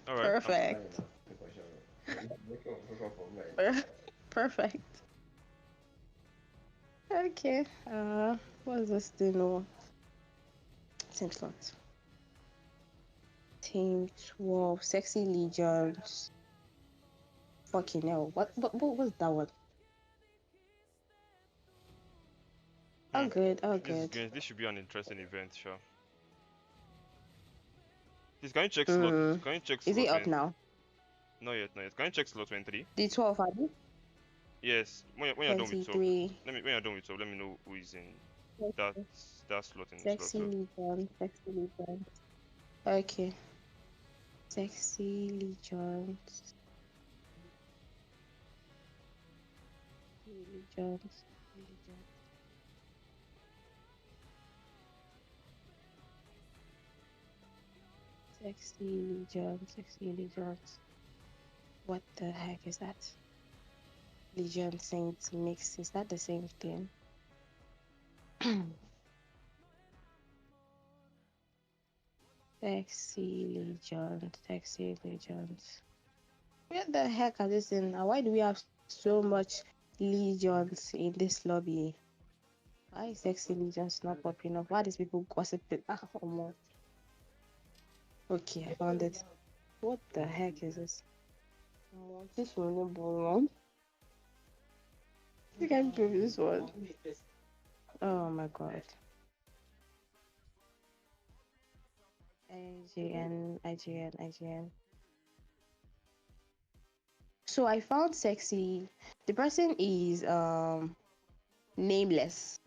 All right. Perfect. Perfect. Okay. What's this thing? Oh, team slot. Team 12. Sexy Legions. Fucking hell. What was that one? Oh, Hmm. good. Oh, This is good. good. This should be an interesting event, sure. Please, can you check slot? Mm. Can you check Is it slot up 20? now? Not yet, not yet. Can you check slot 23? The 12, are you? Yes. When you're done with 12, 23. when you're done with 12, let me know who is in that that slot in slot Sexy 12. Legion. Sexy Legion. Okay. Sexy Legions. Legions. Legions. Sexy Legions. Sexy Legions. What the heck is that? Legion Saints mix. Is that the same thing? Sexy Legions. Sexy Legions. Where the heck are this in? Why do we have so much legions in this lobby? Why is sexy legions not popping up? Why are these people gossiping? Ah, oh, no. Okay, I found it. What the heck is this? Oh, this one no one. You can prove this one. Oh my god. IGN. So I found sexy. The person is nameless.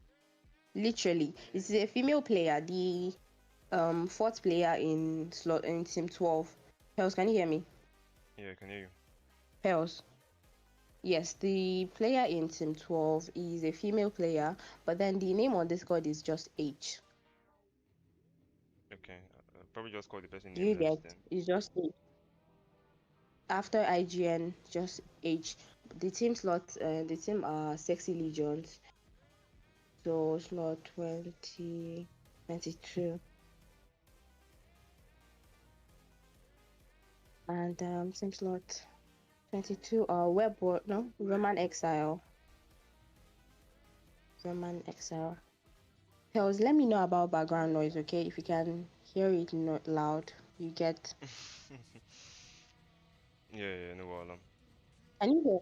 Literally. It's a female player. The fourth player in slot in team 12. Pels, can you hear me? Yeah, I can hear you. Pels. Yes, the player in team 12 is a female player, but then the name on Discord is just H. Okay. Probably just call the person Do you nameless get? then. It's just H. After IGN, just H. The team slot, the team are Sexy Legions. So slot 2022. And team slot 22 are Roman Exile. Roman Exile. Pels, let me know about background noise, okay? If you can hear it not loud, you get. Yeah, no problem. Can you hear?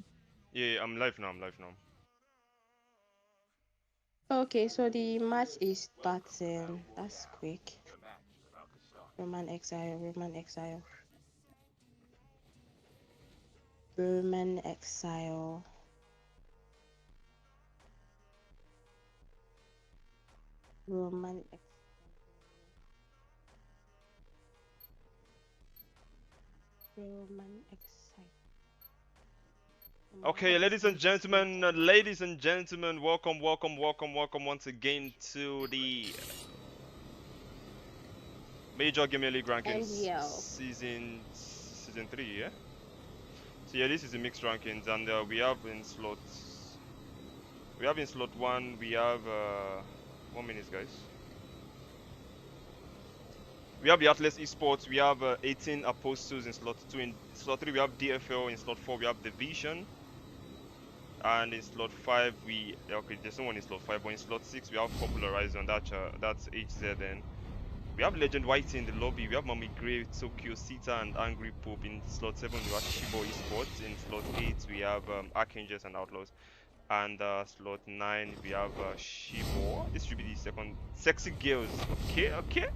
Yeah, I'm live now. I'm live now. Okay, so the match is starting. That's quick. Roman Exile, Roman Exile, Roman Exile, Roman Roman Exile. Okay, What is this? What? ladies and gentlemen, welcome once again to the Major Game League Rankings MGL. season 3. Yeah. So yeah, this is the mixed rankings, and we have in slot one, we have 1 minute, guys. We have the Atlas Esports. We have 18 Apostles in slot two. In slot three, we have DFL. In slot four, we have Division. And in slot five, there's no one in slot five, but in slot six, we have Popular Horizon. That's HZN. We have Legend White in the lobby. We have Mommy Gray, Tokyo Sita, and Angry Pope. In slot 7, we have Shibo Esports. In slot 8, we have Archangels and Outlaws. And slot 9, we have Shibo. This should be the second. Sexy Girls. Okay.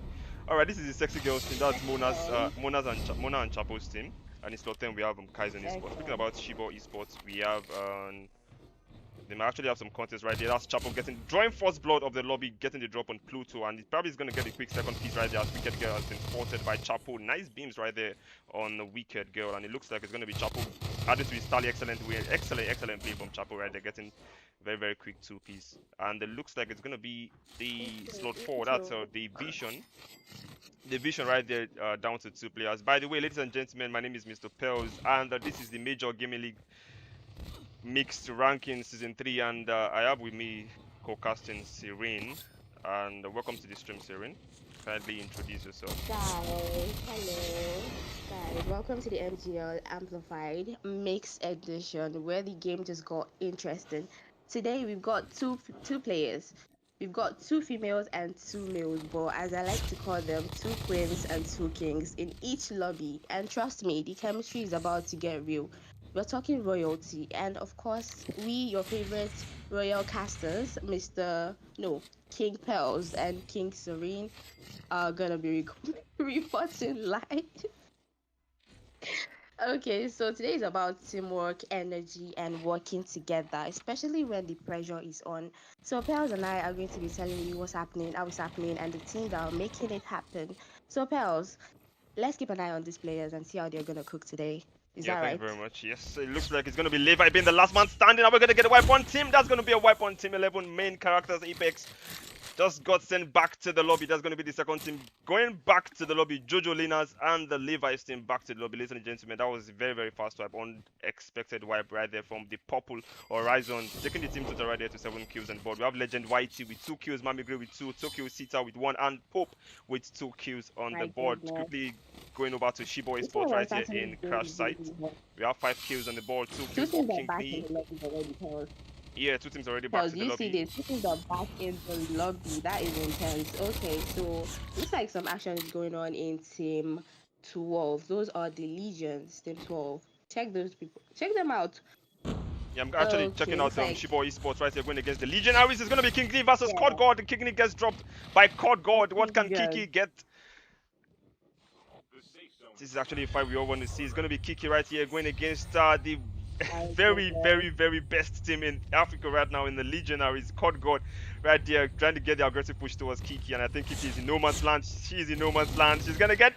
Alright, this is the Sexy Girls team. That's Mona and Chapo's team. And in slot 10, we have Kaizen Esports. Speaking Okay. about Shibo Esports, we have they might actually have some contests right there. That's Chapo drawing first blood of the lobby, getting the drop on Pluto, and he probably is going to get a quick second piece right there as Wicked Girl has been spotted by Chapo. Nice beams right there on the Wicked Girl, and it looks like it's going to be Chapo added to his tally. Excellent play from Chapo right there, getting very quick two-piece. And it looks like it's going to be the slot 4. That's the Vision. The Vision right there, down to 2 players. By the way, ladies and gentlemen, my name is Mr. Pelz, and this is the Major Gaming League Mixed Rankings season 3, and I have with me co-casting Serene, and welcome to the stream, Serene. Kindly introduce yourself. Guys, hello. Guys, welcome to the MGL Amplified Mixed Edition, where the game just got interesting. Today we've got two players. We've got two females and two males, but as I like to call them, two queens and two kings in each lobby. And trust me, the chemistry is about to get real. We're talking royalty, and of course, your favorite royal casters, Mr. No, King Pelz and King Serene are gonna be reporting live. Okay, so today is about teamwork, energy, and working together, especially when the pressure is on. So Pels and I are going to be telling you what's happening, how it's happening, and the teams that are making it happen. So Pels, let's keep an eye on these players and see how they're gonna cook today. Is Yeah, that thank you right? very much. Yes, it looks like it's going to be Levi being the last man standing. Are we going to get a wipe on team? That's going to be a wipe on team 11 main characters. Apex just got sent back to the lobby. That's going to be the second team going back to the lobby. Jojo Linas and the Levi's team back to the lobby. Ladies and gentlemen, that was a very, very fast wipe. Unexpected wipe right there from the purple Horizon. Taking the team total right there to 7 kills on board. We have Legend YT with 2 kills, Mgl with 2, Tokyo Sita with 1, and Pope with 2 kills on the My board. goodness. Quickly going over to Shiboy This Sports one was right here actually in really, Crash Site. really hot. We have 5 kills on the board, 2 Two kills for teams are King back in Lee. the lobby already, Pels. Yeah, 2 teams already back Pels, to the you see lobby. this? Two teams are back in the lobby. That is intense. Okay, so looks like some action is going on in Team 12. Those are the Legions, Team 12. Check those people. Check them out. Yeah, I'm actually Okay, checking out looks like Shiboy Esports right here going against the Legionaries. It's going to be King Lee versus yeah, Cod God. King Lee gets dropped by Cod God. What can good. Kiki get? This is actually a fight we all want to see. It's going to be Kiki right here going against the My very, goodness. very, very best team in Africa right now in the Legionaries. Cod God right there trying to get the aggressive push towards Kiki. And I think Kiki is in no man's land. She's in no man's land. She's going to get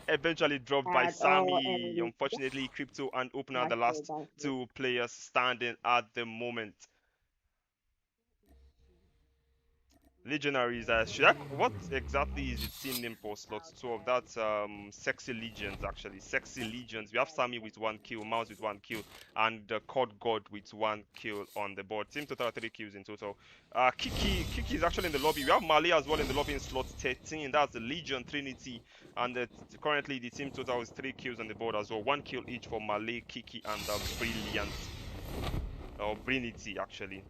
eventually dropped by And oh, Sammy. and Unfortunately, Crypto and Opener are the that's it, last that's it. 2 players standing at the moment. Legionaries, what exactly is the team name for slot 12? That's Sexy Legions actually. Sexy Legions. We have Sammy with 1 kill, Mouse with 1 kill, and Cod God with 1 kill on the board. Team total 3 kills in total. Kiki is actually in the lobby. We have Mali as well in the lobby in slot 13. That's the Legion Trinity, and currently the team total is 3 kills on the board as well. 1 kill each for Mali, Kiki, and Brilliant, or Brinity actually.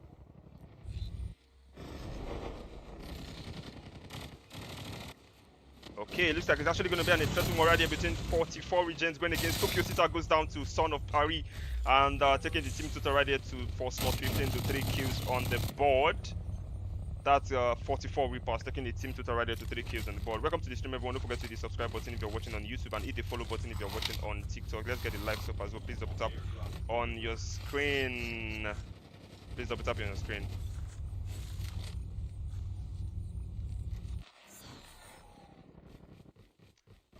Okay, it looks like it's actually going to be an interesting one right here between 44 Regents going against Tokyo Sita. Goes down to Son of Paris and taking the team total right here for slot 15 to 3 kills on the board. That's 44 Reapers taking the team total right here to 3 kills on the board. Welcome to the stream, everyone. Don't forget to hit the subscribe button if you're watching on YouTube and hit the follow button if you're watching on TikTok. Let's get the likes up as well. Please double tap on your screen. Please double tap on your screen.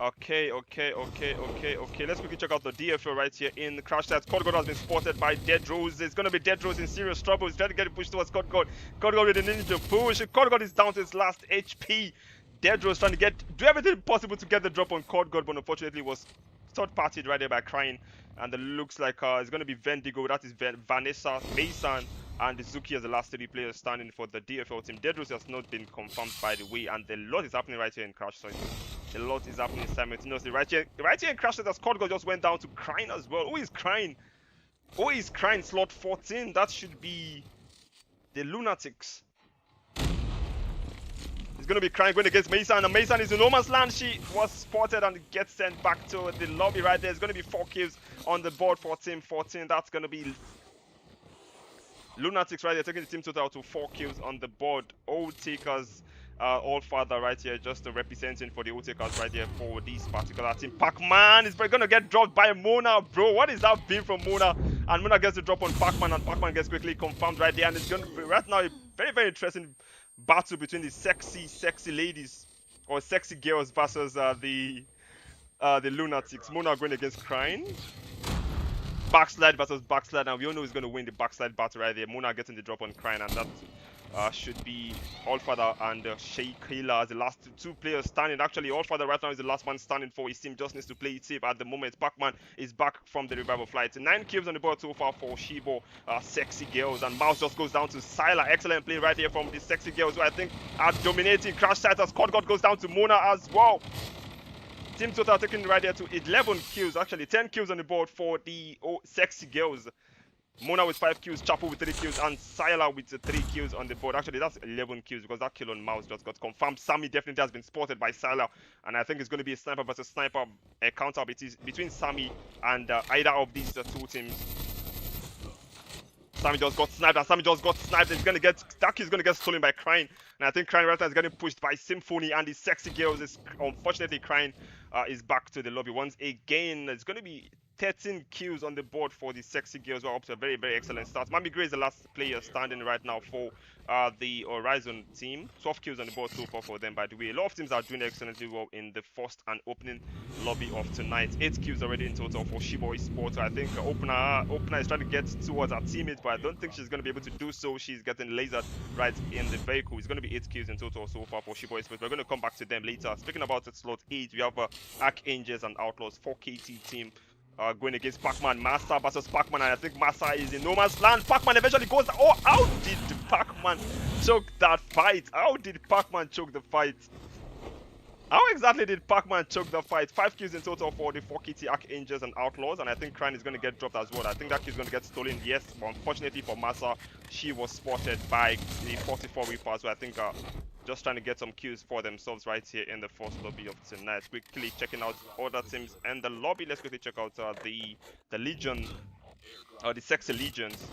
Okay. Let's quickly check out the DFL right here in the Crash Stats. Code God has been spotted by Dead Rose. It's going to be Dead Rose in serious trouble. He's trying to get it pushed towards Code God. Code God with a ninja push. Code God is down to his last HP. Dead Rose trying to do everything possible to get the drop on Code God, but unfortunately was third partied right there by Crying. And it looks like it's going to be Vendigo. That is Vanessa, Mason, and Zuki as the last 3 players standing for the DFL team. Dead Rose has not been confirmed, by the way, and a lot is happening right here in Crash Site. A lot is happening simultaneously right here in Crash Site. As Code God just went down to Crying as well. Who is Crying? Who is Crying? Slot 14. That should be the Lunatics. He's going to be Crying going against Mason, and Mason is in no man's land. She was spotted and gets sent back to the lobby right there. It's going to be 4 kills on the board for Team 14. That's going to be Lunatics right there taking the team total to 4 kills on the board. Old Takers, All Father right here, just representing for the Old Takers right here for this particular team. Pac-Man is going to get dropped by Mona, bro. What is that being from Mona? And Mona gets the drop on Pac-Man, and Pac-Man gets quickly confirmed right there. And it's going to be right now a very, very interesting battle between the sexy ladies or sexy girls versus the Lunatics. Mona going against Crying. Backslide versus backslide, and we all know he's going to win the backslide battle right there. Mona getting the drop on Crying, and should be Allfather and Sheikila as the last two players standing. Actually, Allfather right now is the last man standing for his team. Just needs to play it safe at the moment. Pacman is back from the revival flight. 9 kills on the board so far for Shibo, Sexy Girls, and Mouse just goes down to Syla. Excellent play right here from the Sexy Girls, who I think are dominating. Crash site as God goes down to Mona as well. Team total taking right there to 11 kills, actually 10 kills on the board for the Sexy Girls. Mona with 5 kills, Chapo with 3 kills, and Syla with 3 kills on the board. Actually, that's 11 kills because that kill on Mouse just got confirmed. Sammy definitely has been spotted by Syla, and I think it's going to be a sniper versus sniper counter between Sammy and either of these two teams. Sammy just got sniped, and Sammy just got sniped. And that kill's gonna get stolen by Crying, and I think Crying right now is getting pushed by Symphony, and the Sexy Girls is unfortunately Crying is back to the lobby once again. It's gonna be 13 kills on the board for the Sexy Girls. We're up to a very, very excellent start. Mami Gray is the last player standing right now for the Horizon team. 12 kills on the board so far for them, by the way. A lot of teams are doing excellently well in the first and opening lobby of tonight. 8 kills already in total for Shibo Esports. I think opener is trying to get towards her teammate, but I don't think she's going to be able to do so. She's getting lasered right in the vehicle. It's going to be 8 kills in total so far for Shibo Esports. We're going to come back to them later. Speaking about it, slot 8, we have Archangels and Outlaws, 4KT team. Going against Pacman, Massa versus Pacman, and I think Massa is in no man's land. Pacman eventually goes. Oh, how did Pacman choke that fight? How did Pacman choke the fight? How exactly did Pacman choke the fight? 5 kills in total for the 4KT Archangels and Outlaws, and I think Crane is going to get dropped as well. I think that kill is going to get stolen, yes, but unfortunately for Massa, she was spotted by the 44 Reaper, so I think just trying to get some kills for themselves right here in the first lobby of tonight. Quickly checking out other teams and the lobby. Let's quickly check out the Legion, the Sexy Legions.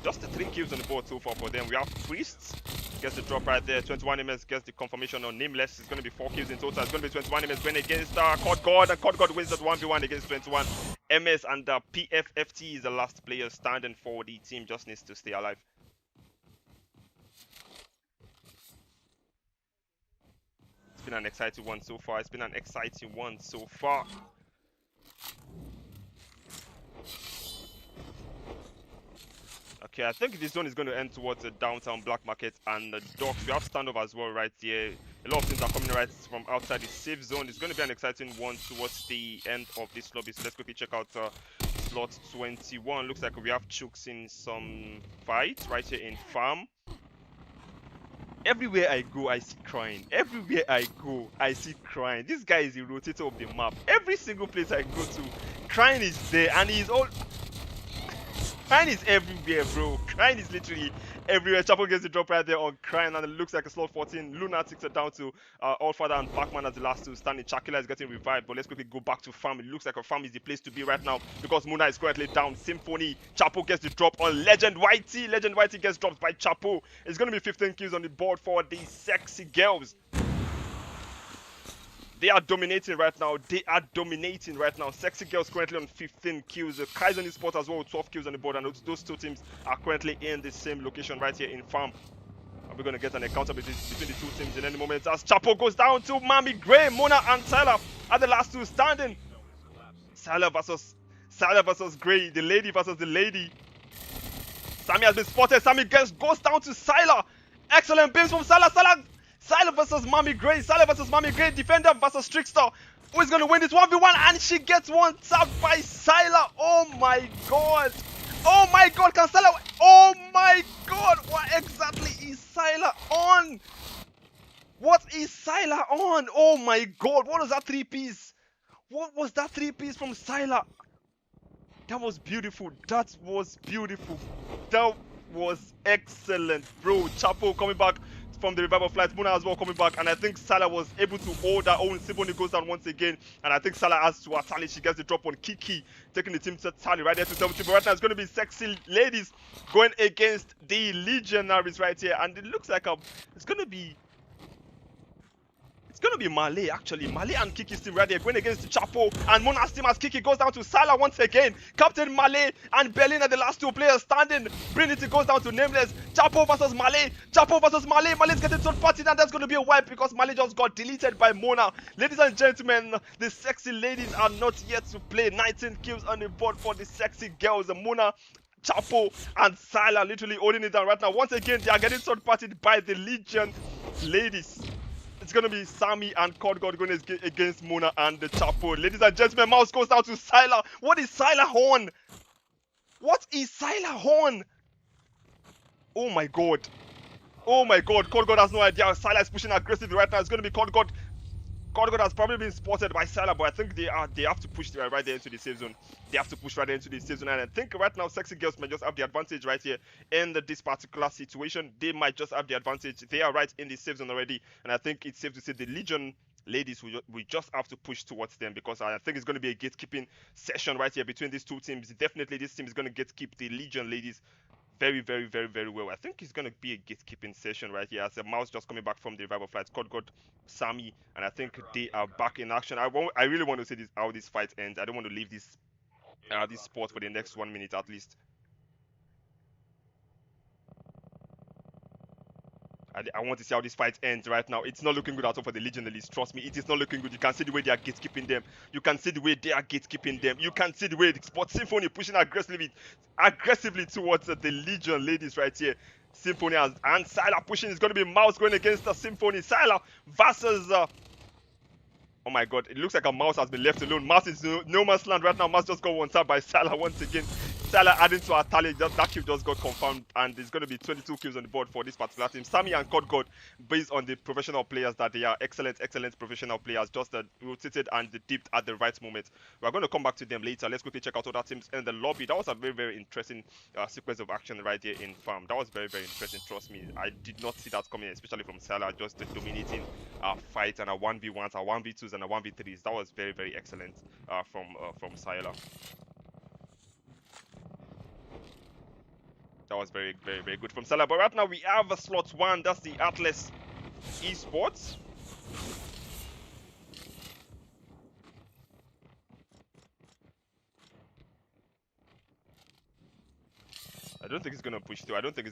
Just the 3 kills on the board so far for them. We have Priests, gets the drop right there. 21 MS gets the confirmation on Nameless. It's going to be 4 kills in total. It's going to be 21 MS going against Cod God, and Cod God wins that 1v1 against 21 MS, and PFFT is the last player standing for the team. Just needs to stay alive. It's been an exciting one so far. It's been an exciting one so far. Okay, I think this zone is going to end towards the downtown black market and the docks. We have standoff as well right here. A lot of things are coming right from outside the safe zone. It's going to be an exciting one towards the end of this lobby. So let's quickly check out slot 21. Looks like we have Chooks in some fight right here in farm. Everywhere I go, I see Crying. Everywhere I go, I see Crying. This guy is the rotator of the map. Every single place I go to, Crying is there, and he's all... Crying is everywhere, bro. Crying is literally everywhere. Chapo gets the drop right there on Crying, and it looks like a slot 14. Luna takes it down to Allfather and Pacman as the last two standing. Chakila is getting revived, but let's quickly go back to farm. It looks like a farm is the place to be right now because Muna is currently down. Symphony, Chapo gets the drop on Legend Whitey. Legend Whitey gets dropped by Chapo. It's going to be 15 kills on the board for the Sexy Girls. They are dominating right now. They are dominating right now. Sexy Girls currently on 15 kills. Kaizen Esports as well with 12 kills on the board. And those two teams are currently in the same location right here in farm. Are we going to get an encounter between the two teams in any moment as Chapo goes down to Mami Gray, Mona and Tyler are the last two standing. Tyler versus Gray. The lady versus the lady. Sammy has been spotted. Sammy goes down to Syla. Excellent beams from Syla. Syla versus Mami Gray. Syla versus Mami Gray. Defender versus Trickster. Who is going to win this 1v1? And she gets one tapped by Syla. Oh my god. Oh my god. Can Syla... Oh my god. What exactly is Syla on? What is Syla on? Oh my god. What was that 3-piece? What was that 3-piece from Syla? That was beautiful. That was beautiful. That was excellent, bro. Chapo coming back from the revival flight. Muna as well coming back, and I think Salah was able to hold her own. Symphony goes down once again, and I think Salah has to Atali. She gets the drop on Kiki, taking the team to Tali right there to 70. But right now it's going to be Sexy Ladies going against the Legionaries right here, and it looks like it's going to be Malay actually. Malay and Kiki's team right there going against Chapo, and Mona's team as Kiki goes down to Salah once again. Captain Malay and Berlin are the last two players standing. Trinity goes down to Nameless. Chapo versus Malay. Chapo versus Malay. Malay's getting third party, and that's going to be a wipe because Malay just got deleted by Mona. Ladies and gentlemen, the Sexy Ladies are not yet to play. 19 kills on the board for the Sexy Girls. Mona Chapo and Sila literally holding it down right now. Once again, they are getting third-partied by the Legion ladies. It's going to be Sammy and Cod God going against Mona and the Chapo. Ladies and gentlemen, mouse goes down to Sila. What is Sila on? What is Sila on? Oh my god. Oh my god. Cod God has no idea. Sila is pushing aggressively right now. It's going to be Cod God. Cod God has probably been spotted by Sila, but I think they have to push right there into the safe zone. They have to push right there into the safe zone. And I think right now, Sexy Girls might just have the advantage right here in this particular situation. They might just have the advantage. They are right in the safe zone already. And I think it's safe to say the Legion ladies we just have to push towards them, because I think it's going to be a gatekeeping session right here between these two teams. Definitely this team is going to gatekeep the Legion ladies very, very, very, very well. I think it's going to be a gatekeeping session right here as a mouse just coming back from the revival flight. Cod God, Sammy, and I think they are back in action. I really want to see how this fight ends. I don't want to leave this spot for the next 1 minute at least. I want to see how this fight ends right now. It's not looking good at all for the Legionnaires. Trust me, it is not looking good. You can see the way they are gatekeeping them. You can see the way they are gatekeeping them. You can see the way the Sport Symphony pushing aggressively towards the Legion ladies right here. Symphony and Sila pushing. It's going to be Mouse going against the Symphony. Sila versus... oh my god, it looks like a Mouse has been left alone. Mouse is no man's land right now. Mouse just got one tap by Sila once again. Sila adding to our tally. That kill just got confirmed, and it's going to be 22 kills on the board for this particular team. Sammy and Cod God, based on the professional players that they are, excellent professional players, just rotated and dipped at the right moment. We're going to come back to them later. Let's quickly check out other teams in the lobby. That was a very, very interesting sequence of action right here in Farm. That was very, very interesting. Trust me, I did not see that coming, especially from Sila, just dominating a fight and a 1v1s, a 1v2s, and a 1v3s. That was very, very excellent from Sila. That was very, very, very good from Salah. But right now we have a slot 1. That's the Atlas Esports. I don't think he's going to push though. I do not think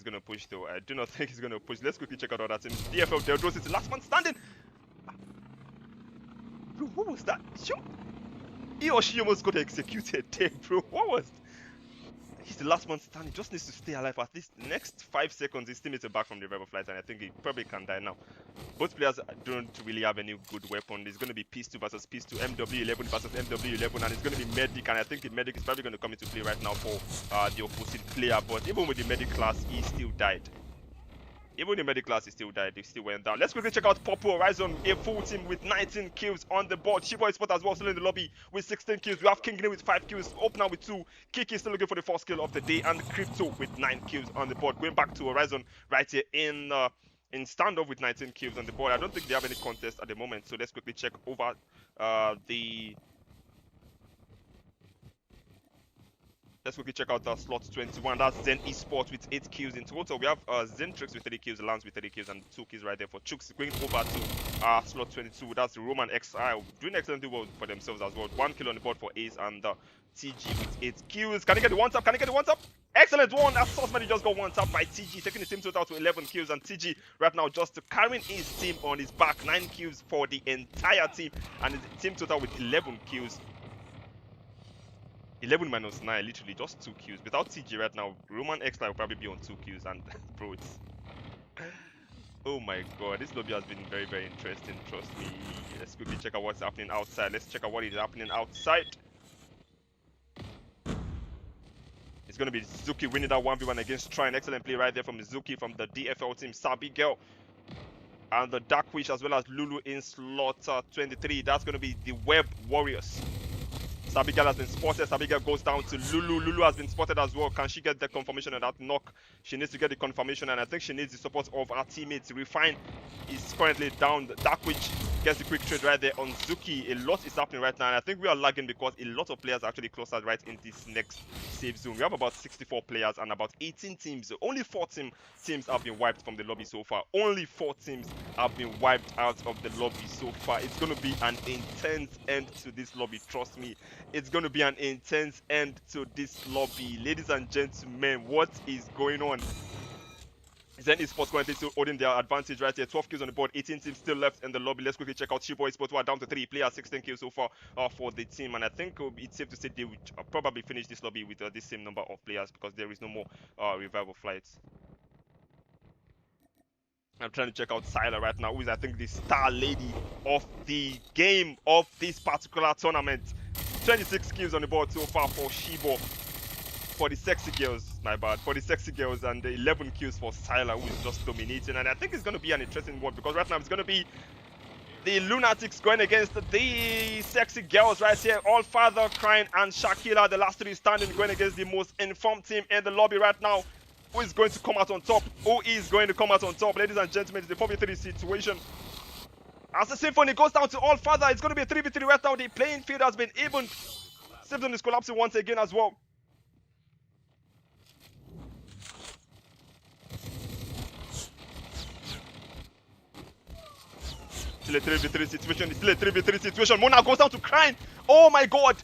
he's going to push. Let's quickly check out other teams. DFL Deodros is the last man standing. Bro, what was that? He or she almost got executed there, bro. What was... He's the last man standing. Just needs to stay alive for at least the next 5 seconds. His teammates are back from the rebel flight, and I think he probably can die now. Both players don't really have any good weapon. It's going to be Peace 2 versus Peace 2, MW11 versus MW11, and it's going to be Medic, and I think the Medic is probably going to come into play right now for the opposite player. But even with the Medic class, he still died. Even the Medic class, he still died. They still went down. Let's quickly check out Popo Horizon, a full team with 19 kills on the board. Shiboy Sport as well, still in the lobby with 16 kills. We have Kingsley with 5 kills, Opener with 2. Kiki still looking for the first kill of the day, and Crypto with 9 kills on the board. Going back to Horizon right here in standoff with 19 kills on the board. I don't think they have any contest at the moment, so let's quickly check over the... Let's quickly check out slot 21. That's Zen Esports with 8 kills in total. We have Zentrix with 30 kills, Lance with 30 kills, and 2 kills right there for Chooks. Going over to slot 22. That's Roman XI doing excellently well for themselves as well. 1 kill on the board for Ace, and TG with 8 kills. Can he get the one tap? Can he get the one tap? Excellent one. That Sauceman just got one tap by TG, taking the team total to 11 kills. And TG right now just carrying his team on his back. 9 kills for the entire team, and the team total with 11 kills. 11 minus 9, literally just 2 kills. Without TG right now, Roman X will probably be on 2 kills, and bro, it's... oh my god, this lobby has been very, very interesting, trust me. Let's quickly check out what's happening outside. Let's check out what is happening outside. It's going to be Zuki winning that 1v1 against Try. An excellent play right there from Zuki from the DFL team. Sabi Girl and the Dark Wish, as well as Lulu in slot 23. That's going to be the Web Warriors. Sabigail has been spotted. Sabigail goes down to Lulu. Lulu has been spotted as well. Can she get the confirmation of that knock? She needs to get the confirmation, and I think she needs the support of her teammates. Refine is currently down. Dark Witch gets the quick trade right there on Zuki. A lot is happening right now, and I think we are lagging because a lot of players are actually closer right in this next safe zone. We have about 64 players and about 18 teams. Only 4 teams have been wiped from the lobby so far. Only 4 teams have been wiped out of the lobby so far. It's going to be an intense end to this lobby, trust me. It's going to be an intense end to this lobby. Ladies and gentlemen, what is going on? Zen Esports currently still holding their advantage right here. 12 kills on the board, 18 teams still left in the lobby. Let's quickly check out Shibo Esports, who are down to 3 players, 16 kills so far for the team. And I think it's safe to say they will probably finish this lobby with the same number of players because there is no more revival flights. I'm trying to check out Syla right now, who is, I think, the star lady of the game of this particular tournament. 26 kills on the board so far for Shibo. For the sexy girls, my bad, for the sexy girls, and the 11 kills for Syla, who is just dominating. And I think it's going to be an interesting one because right now it's going to be the Lunatics going against the sexy girls right here. All Father, Crying, and Shakila, the last three standing, going against the most informed team in the lobby right now. Who is going to come out on top? Who is going to come out on top? Ladies and gentlemen, it's the 4v3 situation. As the Symphony goes down to All Father, it's going to be a 3v3 right now. The playing field has been even. Symphony is collapsing once again as well. Still a 3v3 situation. It's still a 3v3 situation. Mona goes down to Crying. Oh my god.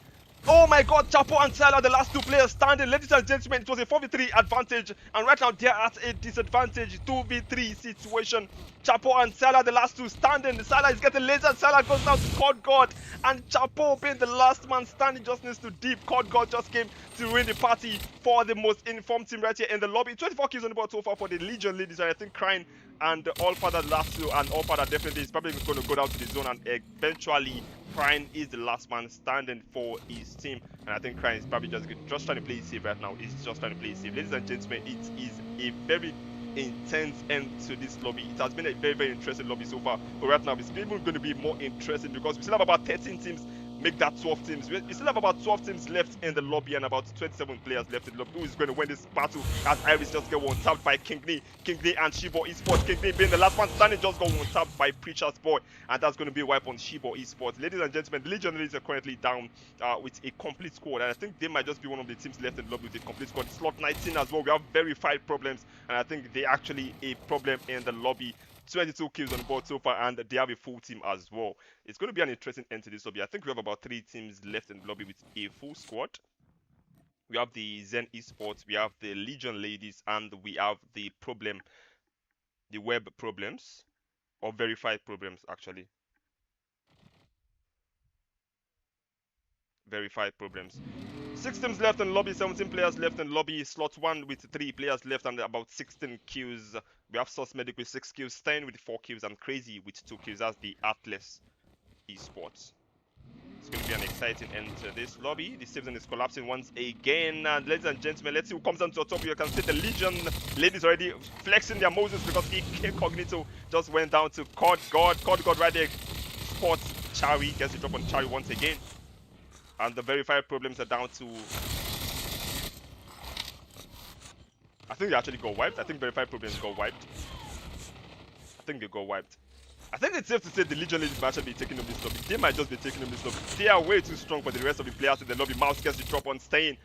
Oh my god. Chapo and Syla, the last two players standing. Ladies and gentlemen, it was a 4v3 advantage. And right now they are at a disadvantage. 2v3 situation. Chapo and Syla, the last two standing. Syla is getting laser. Syla goes down to Cod God. And Chapo, being the last man standing, just needs to deep. Cod God just came to win the party for the most informed team right here in the lobby. 24 kills on the board so far for the Legion ladies. And I think Crying and All Father last two, and All Father definitely is probably going to go down to the zone, and eventually Crying is the last man standing for his team. And I think Crying is probably just trying to play it safe right now. He's just trying to play it safe. Ladies and gentlemen, it is a very intense end to this lobby. It has been a very, very interesting lobby so far, but right now it's even going to be more interesting because we still have about 13 teams make that 12 teams. We still have about 12 teams left in the lobby and about 27 players left in the lobby. Who is going to win this battle as Iris just get one tapped by King Lee and Shibo Esports. King Lee being the last one standing just got one tapped by Preacher's Boy, and that's going to be a wipe on Shibo Esports. Ladies and gentlemen, the Legionaries are currently down with a complete squad, and I think they might just be one of the teams left in the lobby with a complete squad. Slot 19 as well. We have verified problems, and I think they actually a problem in the lobby. 22 kills on the board so far, and they have a full team as well. It's going to be an interesting end to this lobby. I think we have about 3 teams left in the lobby with a full squad. We have the Zen Esports, we have the Legion ladies, and we have the web problems, or verified problems actually. Verified problems. 6 teams left in lobby, 17 players left in lobby. Slot 1 with 3 players left and about 16 kills. We have Sauce Medic with 6 kills, Stein with 4 kills, and Crazy with 2 kills. That's the Atlas Esports. It's going to be an exciting end to this lobby. The season is collapsing once again. And ladies and gentlemen, let's see who comes down to the top. You can see the Legion ladies already flexing their Moses because Incognito just went down to Cod God. Cod God right there. Sports Chari gets the drop on Chari once again. And the verified problems are down to... I think they actually got wiped. I think verified problems got wiped. I think they got wiped. I think it's safe to say the Legion ladies might actually be taking up this lobby. They might just be taking up this lobby. They are way too strong for the rest of the players in the lobby. Mouse gets the drop on Stain.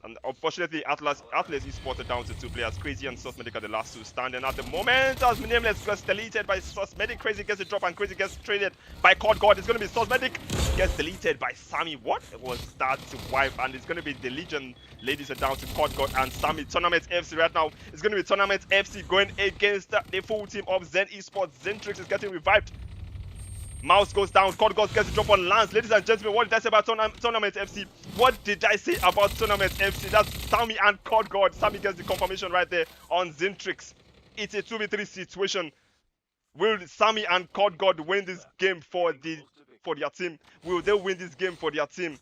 And unfortunately, Atlas Esports are down to 2 players. Crazy and Susmedic are the last 2 standing at the moment. As Nameless gets deleted by Susmedic. Crazy gets the drop and Crazy gets traded by Cod God. It's going to be Susmedic gets deleted by Sammy. What was that wipe? And it's going to be the Legion ladies are down to Cod God and Sammy. Tournament FC right now. It's going to be Tournament FC going against the full team of Zen Esports. Zentrix is getting revived. Mouse goes down, Cod God gets the drop on Lance. Ladies and gentlemen, what did I say about Tournament FC? What did I say about Tournament FC? That's Sammy and Cod God. Sammy gets the confirmation right there on Zentrix. It's a 2v3 situation. Will Sammy and Cod God win this game for their team? Will they win this game for their team?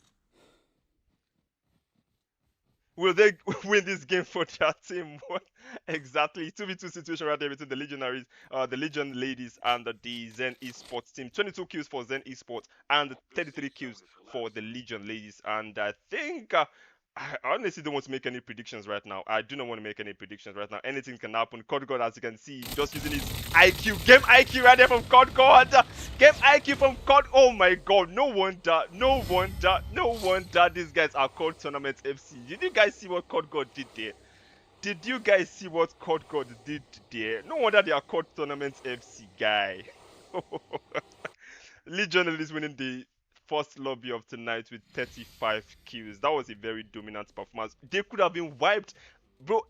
Will they win this game for their team? What exactly? 2v2 situation right there between the Legionaries, the Legion ladies, and the Zen Esports team. 22 kills for Zen Esports and 33 kills for the Legion ladies. And I think I honestly don't want to make any predictions right now. I do not want to make any predictions right now. Anything can happen. Cod God, as you can see, just using his IQ, game IQ right there from Cod God. Game IQ from Cod. Oh my God! No wonder these guys are called Tournament FC. Did you guys see what Cod God did there? Did you guys see what Cod God did there? No wonder they are called Tournament FC, guy. Legion is winning the first lobby of tonight with 35 kills. That was a very dominant performance. They could have been wiped bro.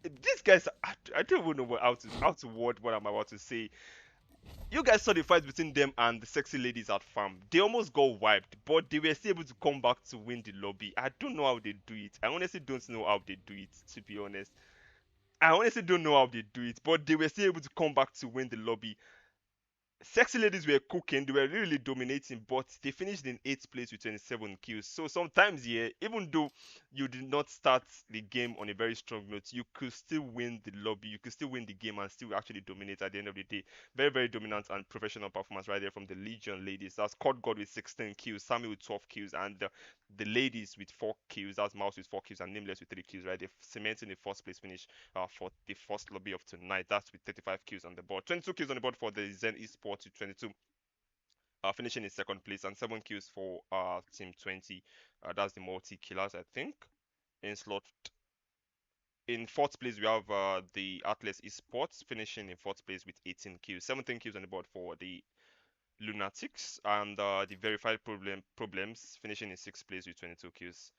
These guys, I don't even know how to word what I'm about to say. You guys saw the fight between them and the sexy ladies at farm. They almost got wiped, but they were still able to come back to win the lobby. I don't know how they do it. I honestly don't know how they do it, to be honest. I honestly don't know how they do it, but they were still able to come back to win the lobby. Sexy ladies were cooking, they were really dominating, but they finished in 8th place with 27 kills. So sometimes, yeah, even though you did not start the game on a very strong note, you could still win the lobby, you could still win the game and still actually dominate at the end of the day. Very, very dominant and professional performance right there from the Legion ladies. That's Cod God with 16 kills, Sammy with 12 kills, and the ladies with 4 kills. That's Mouse with 4 kills and Nameless with 3 kills right there, cementing the first place finish for the first lobby of tonight. That's with 35 kills on the board. 22 kills on the board for the Zen Esports with 22, finishing in second place, and 7 kills for Team 20. That's the multi killers, I think. In slot in fourth place, we have the Atlas Esports finishing in fourth place with 18 kills, 17 kills on the board for the Lunatics, and the Verified Problems finishing in sixth place with 22 kills.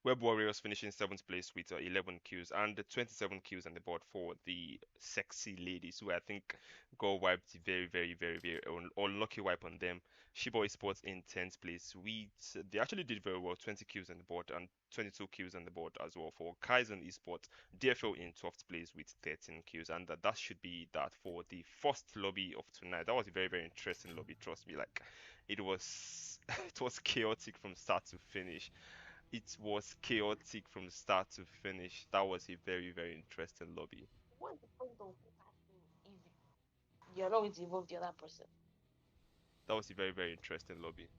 Web Warriors finishing seventh place with 11 kills and 27 kills on the board for the sexy ladies, who I think got wiped very, very, very, very unlucky wipe on them. Shiboy Sports in 10th place. They actually did very well, 20 kills on the board and 22 kills on the board as well for Kaizen Esports. DFL in 12th place with 13 kills, and that should be that for the first lobby of tonight. That was a very, very interesting lobby. Trust me, like it was, it was chaotic from start to finish. It was chaotic from start to finish. That was a very, very interesting lobby. What's the point of attacking if you're not going to involve the other person? That was a very, very interesting lobby.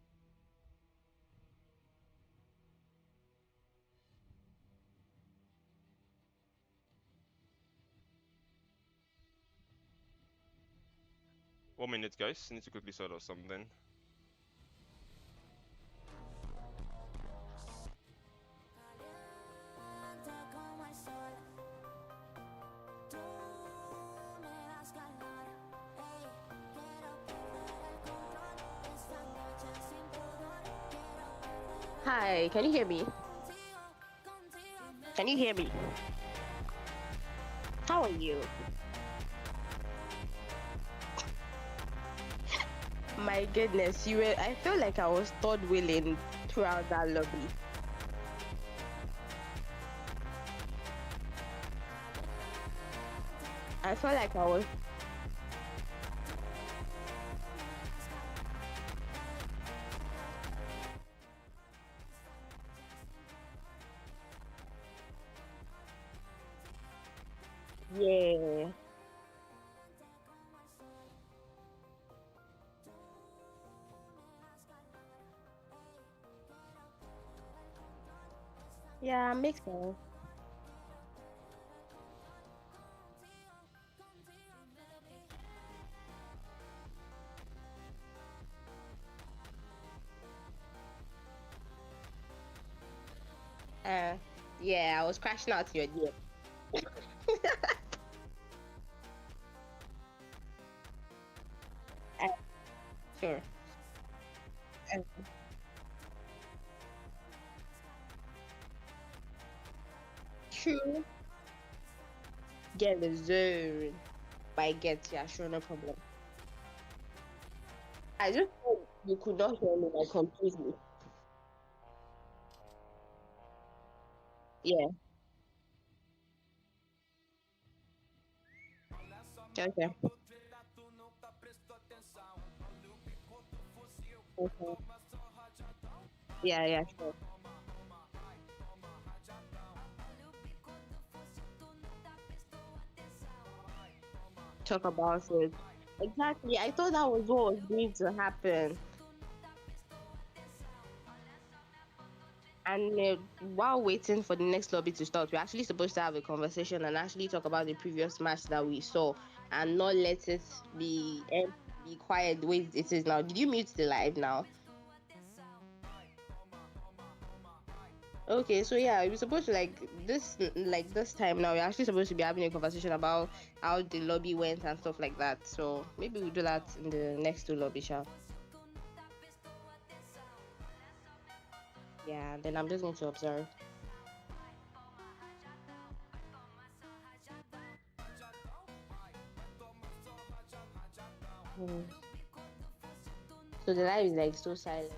One minute, guys. Need to quickly sort out something. Hi, can you hear me? Can you hear me? How are you? My goodness, you were. I felt like I was third wheeling throughout that lobby. I felt like I was. Yeah. Yeah, makes sense. Uh, yeah, I was crashing out your ear. Uh, sure. Uh, True. Get the zone. By get, yeah, sure, no problem. I just thought you could not hear me like completely. Yeah. Okay. Okay. Yeah, yeah, sure. Talk about it. Exactly. I thought that was what was going to happen. And while waiting for the next lobby to start, we're actually supposed to have a conversation and actually talk about the previous match that we saw and not let it be quiet the way it is now. Did you mute the live now? Okay, so yeah, we're supposed to like this time now. We're actually supposed to be having a conversation about how the lobby went and stuff like that. So maybe we'll do that in the next two lobby, shall. Yeah, then I'm just going to observe. Mm. So the live is like so silent.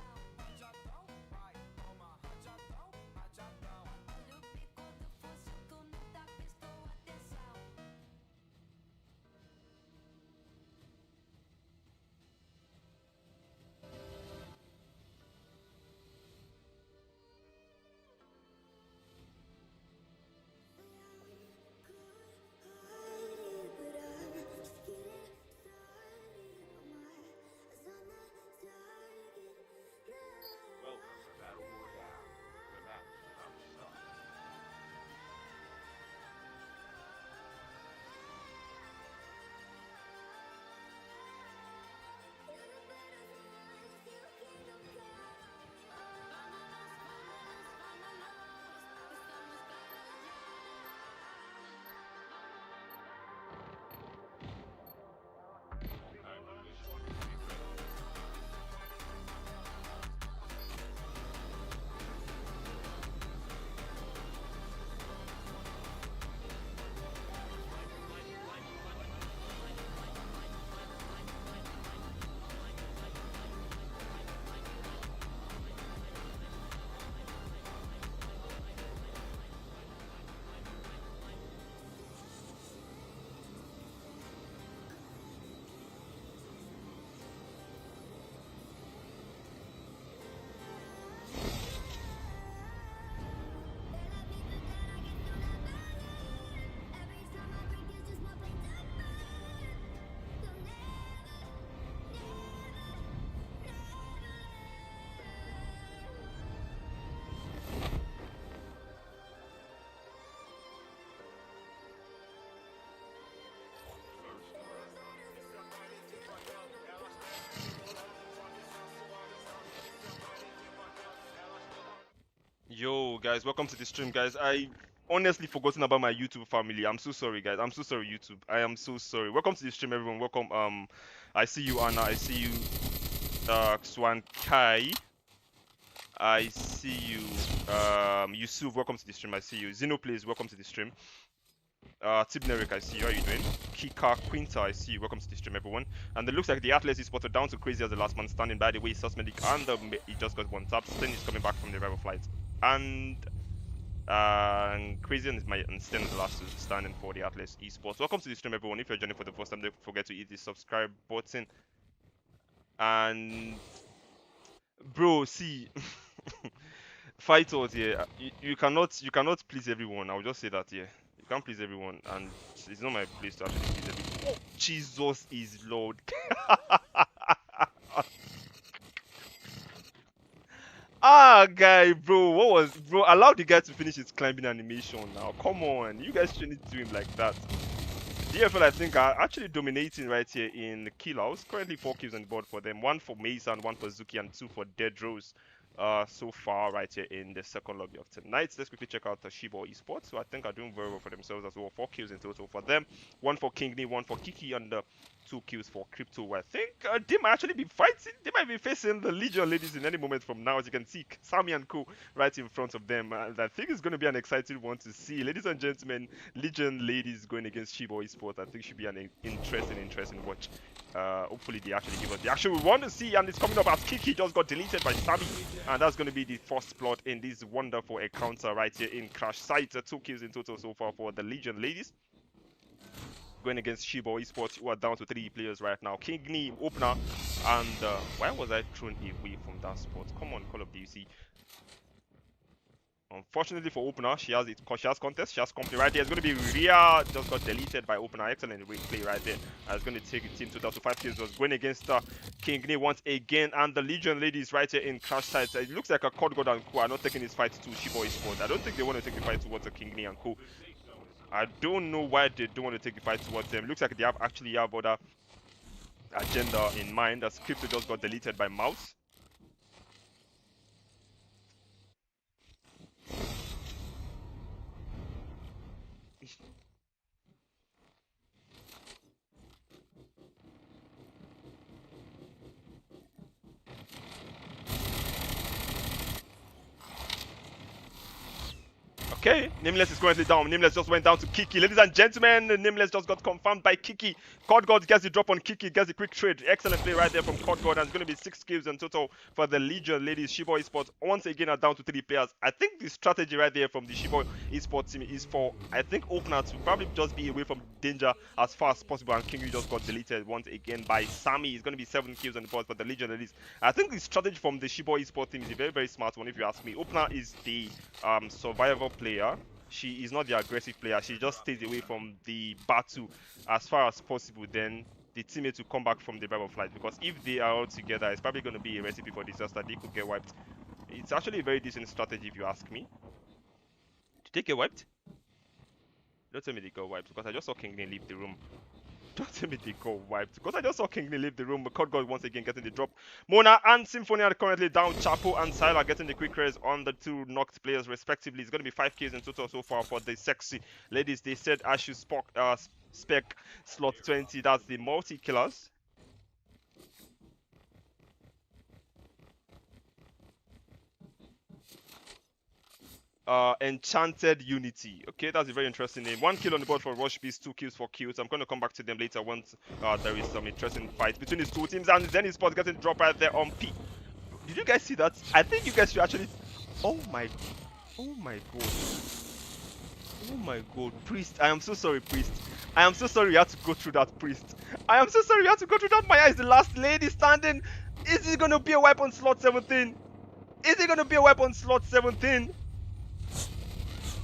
Yo, guys, welcome to the stream, guys. I honestly forgotten about my YouTube family. I'm so sorry, guys. I'm so sorry, YouTube. I am so sorry. Welcome to the stream, everyone. Welcome. I see you, Anna. I see you, Swan Kai. I see you, Yusuf. Welcome to the stream. I see you. Xenoplays. Welcome to the stream. Tibneric, I see you. How are you doing? Kika Quinta, I see you. Welcome to the stream, everyone. And it looks like the Atlas is spotted down to Crazy as the last man standing. By the way, Susmedic and he just got one tap. Sten is coming back from the rival flight. And Crazy and Sten is the last two standing for the Atlas Esports. Welcome to the stream, everyone. If you're joining for the first time, don't forget to hit the subscribe button. And bro, see, fighters here, you cannot please everyone. I'll just say that here. You can't please everyone, and it's not my place to actually please everyone. Oh, Jesus is Lord. Ah, guy, bro, what was, bro? Allow the guy to finish his climbing animation now. Come on, you guys shouldn't do him like that. DFL, I think, are actually dominating right here in kill house. Currently 4 kills on the board for them. 1 for Mason, 1 for Zuki, and 2 for Dead Rose. So far right here in the second lobby of tonight. Let's quickly check out the Shiba Esports, who I think are doing very well for themselves as well. 4 kills in total for them. 1 for King Knee, 1 for Kiki, and 2 kills for Crypto. I think they might actually be fighting. They might be facing the Legion ladies in any moment from now. As you can see, Sami and Co right in front of them. And I think it's going to be an exciting one to see. Ladies and gentlemen, Legion ladies going against Shiba Esports. I think should be an interesting watch. Hopefully they actually give us the action we want to see, and it's coming up as Kiki just got deleted by Sami, and that's going to be the first plot in this wonderful encounter right here in Crash Site. 2 kills in total so far for the Legion ladies, going against Shiba Esports, who are down to 3 players right now. King Knee, opener, and why was I thrown away from that spot? Come on, Call of Duty. Unfortunately for opener, she has contest, she has company right there. It's going to be Ria, just got deleted by opener. Excellent play right there. It's going to take a team to 5 kills. Was going against King Knee once again, and the Legion ladies right here in Crash Sites. It looks like a Cod God and Co are not taking this fight to Shiba Esports. I don't think they want to take the fight towards the King Knee and Co. I don't know why they don't want to take the fight towards them. Looks like they actually have other agenda in mind, as Crypto just got deleted by Mouse. Okay, Nameless is currently down. Nameless just went down to Kiki. Ladies and gentlemen, Nameless just got confirmed by Kiki. God gets the drop on Kiki, gets the quick trade. Excellent play right there from God, and it's going to be 6 kills in total for the Legion ladies. Shibo Esports once again are down to 3 players. I think the strategy right there from the Shibo Esports team is for, I think, Opener to probably just be away from danger as far as possible, and Kingy just got deleted once again by Sammy. It's going to be 7 kills on the board for the Legion ladies. I think the strategy from the Shibo Esports team is a very, very smart one if you ask me. Opener is the survival player. She is not the aggressive player. She just stays away from the battle as far as possible. Then the teammates will come back from the battle flight, because if they are all together, it's probably going to be a recipe for disaster. They could get wiped. It's actually a very decent strategy if you ask me. Did they get wiped? Don't tell me they got wiped, because I just saw Kingley leave the room. Don't tell me they got wiped, because I just saw Kingley leave the room. McCord God once again getting the drop. Mona and Symphony are currently down. Chapo and Syla getting the quick res on the 2 knocked players respectively. It's going to be 5 kills in total so far for the sexy ladies. They said Ashu spec slot 20. That's the multi-killers. Enchanted Unity. Okay, that's a very interesting name. 1 kill on the board for Rush Beast, 2 kills for Kills. I'm going to come back to them later once there is some interesting fight between these 2 teams. And Zenny Sports getting dropped right there on P. Did you guys see that? I think you guys should actually... Oh my god. Oh my god. Priest, I am so sorry, Priest. I am so sorry you had to go through that, Priest. I am so sorry you had to go through that. Maya is the last lady standing. Is it going to be a wipe on slot 17? Is it going to be a wipe on slot 17?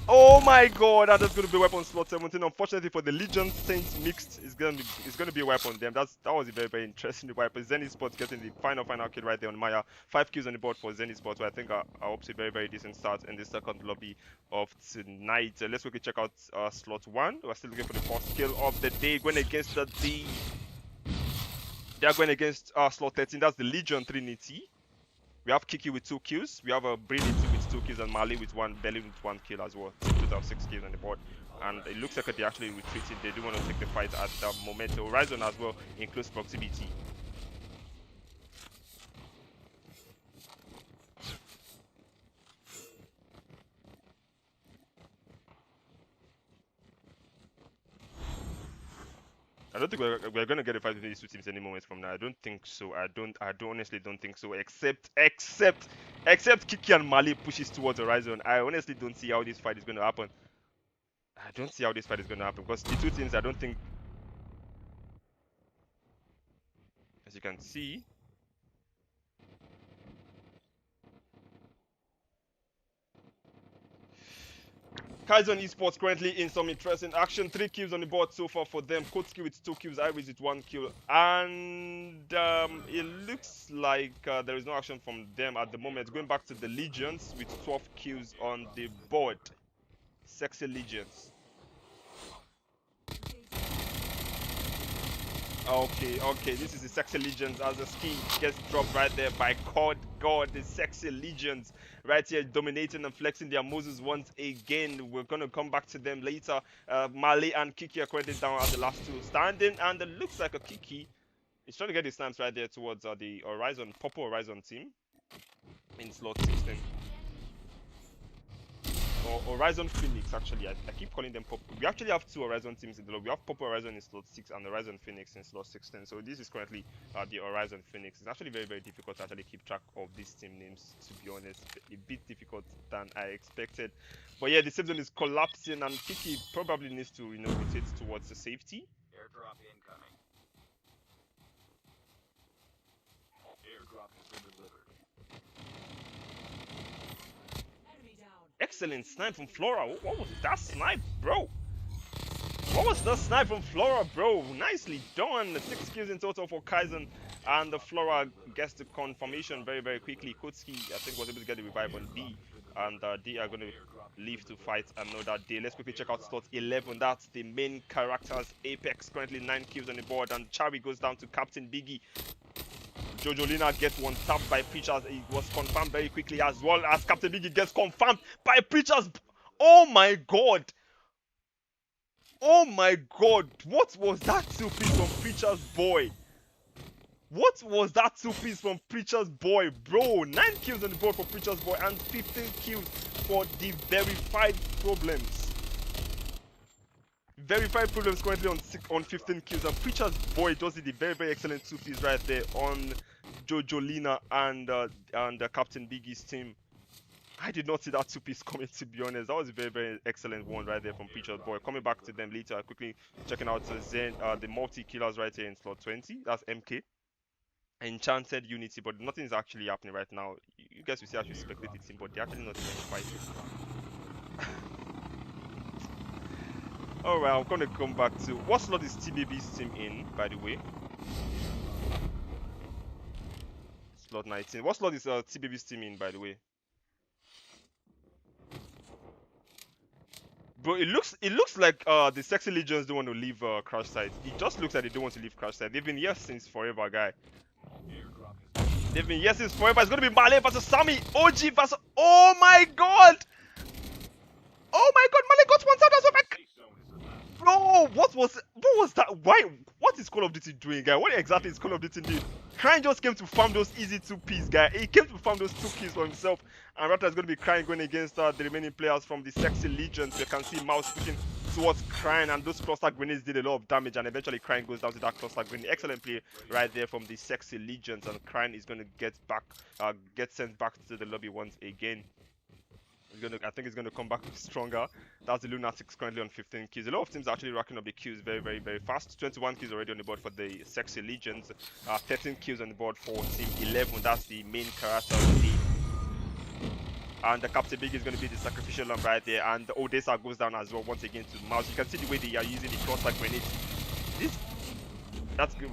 Oh my god, that is going to be a weapon slot 17. Unfortunately for the Legion, Saints Mixed is going to be a weapon on them. That was a very, very interesting wipe. Zenny Sports getting the final kill right there on Maya. 5 kills on the board for Zenny Sports, so I think I hope a very, very decent start in the second lobby of tonight. Let's quickly check out slot 1. We're still looking for the first kill of the day, going against they are going against slot 13. That's the Legion Trinity. We have Kiki with 2 kills. We have a Brilliant with 2 kills, and Mali with 1, Belly with 1 kill as well. Total of 6 kills on the board. And it looks like they're actually retreating. They do want to take the fight at the moment. Horizon as well in close proximity. I don't think we're gonna get a fight between these 2 teams any moments from now. I don't think so. I honestly don't think so. Except Kiki and Mali pushes towards Horizon. I honestly don't see how this fight is gonna happen. I don't see how this fight is gonna happen, because the 2 teams, I don't think, as you can see, Kaizen Esports currently in some interesting action. 3 kills on the board so far for them. Kotski with 2 kills, Iris with 1 kill. And it looks like there is no action from them at the moment. Going back to the Legions with 12 kills on the board. Sexy Legions. Okay, this is the Sexy Legions as the ski gets dropped right there by God, the Sexy Legions right here dominating and flexing their Moses once again. We're going to come back to them later. Mali and Kiki are currently down as the last 2 standing, and it looks like a Kiki is trying to get his stamps right there towards the Horizon, Purple Horizon team in slot 16. Or Horizon Phoenix, actually. I keep calling them Purple. We actually have 2 Horizon teams in the lobby. We have Purple Horizon in slot 6 and Horizon Phoenix in slot 16. So this is currently the Horizon Phoenix. It's actually very, very difficult to actually keep track of these team names, to be honest. A bit difficult than I expected. But yeah, the safe zone is collapsing, and Kiki probably needs to, rotate towards the safety. Airdrop incoming. Airdrop has been delivered. Excellent snipe from Flora. What was that snipe, bro? What was the snipe from Flora, bro? Nicely done. 6 kills in total for Kaizen, and the Flora gets the confirmation very, very quickly. Kotski, I think, was able to get the revive on D, and D are going to leave to fight another day. Let's quickly check out slot 11. That's the main characters. Apex currently 9 kills on the board, and Chavi goes down to Captain Biggie. Jojolina gets 1 tapped by Preachers. It was confirmed very quickly, as well as Captain Biggie gets confirmed by Preachers. Oh my god. Oh my god. What was that 2-piece from Preacher's boy? What was that 2-piece from Preacher's boy, bro? 9 kills on the board for Preacher's boy and 15 kills for the verified problems. Verified problems currently on 15 kills, and Preacher's boy does it, the very excellent two-piece right there on Jojolina and Captain Biggie's team. I did not see that two-piece coming, to be honest. That was a very excellent one right there from Preacher's boy. Coming back to them later, quickly checking out Zen, the multi-killers right here in slot 20. That's MK. Enchanted Unity, but nothing is actually happening right now. You guys will see actually spectate the team, but they're actually not even fighting. Alright, I'm gonna come back to what slot is TBB's team in, by the way. Slot 19. What slot is TBB's team in, by the way? Bro, it looks like the Sexy Legions don't want to leave Crash Site. It just looks like they don't want to leave Crash Site. They've been here since forever, guy. They've been here since forever. It's gonna be Male versus Sammy. OG versus. Oh my god! Oh my god, Male got 1,000 as well. Bro, what was that? Why? What is Call of Duty doing, guy? What exactly is Call of Duty doing? Crying just came to farm those easy two-piece, guy. He came to farm those two kills for himself. And Raptor is going to be Crying going against the remaining players from the Sexy Legions. You can see Mouse pushing towards Crying, and those cluster grenades did a lot of damage, and eventually Crying goes down to that cluster grenade. Excellent play right there from the Sexy Legions, and Crying is going to get sent back to the lobby once again. I think he's going to come back stronger. That's the Lunatics currently on 15 kills. A lot of teams are actually racking up the kills very fast. 21 kills already on the board for the Sexy Legions. 13 kills on the board for Team 11. That's the main character of the team. And the Captain Big is going to be the sacrificial lamb right there. And the Odessa goes down as well once again to Mouse. You can see the way they are using the cluster grenades.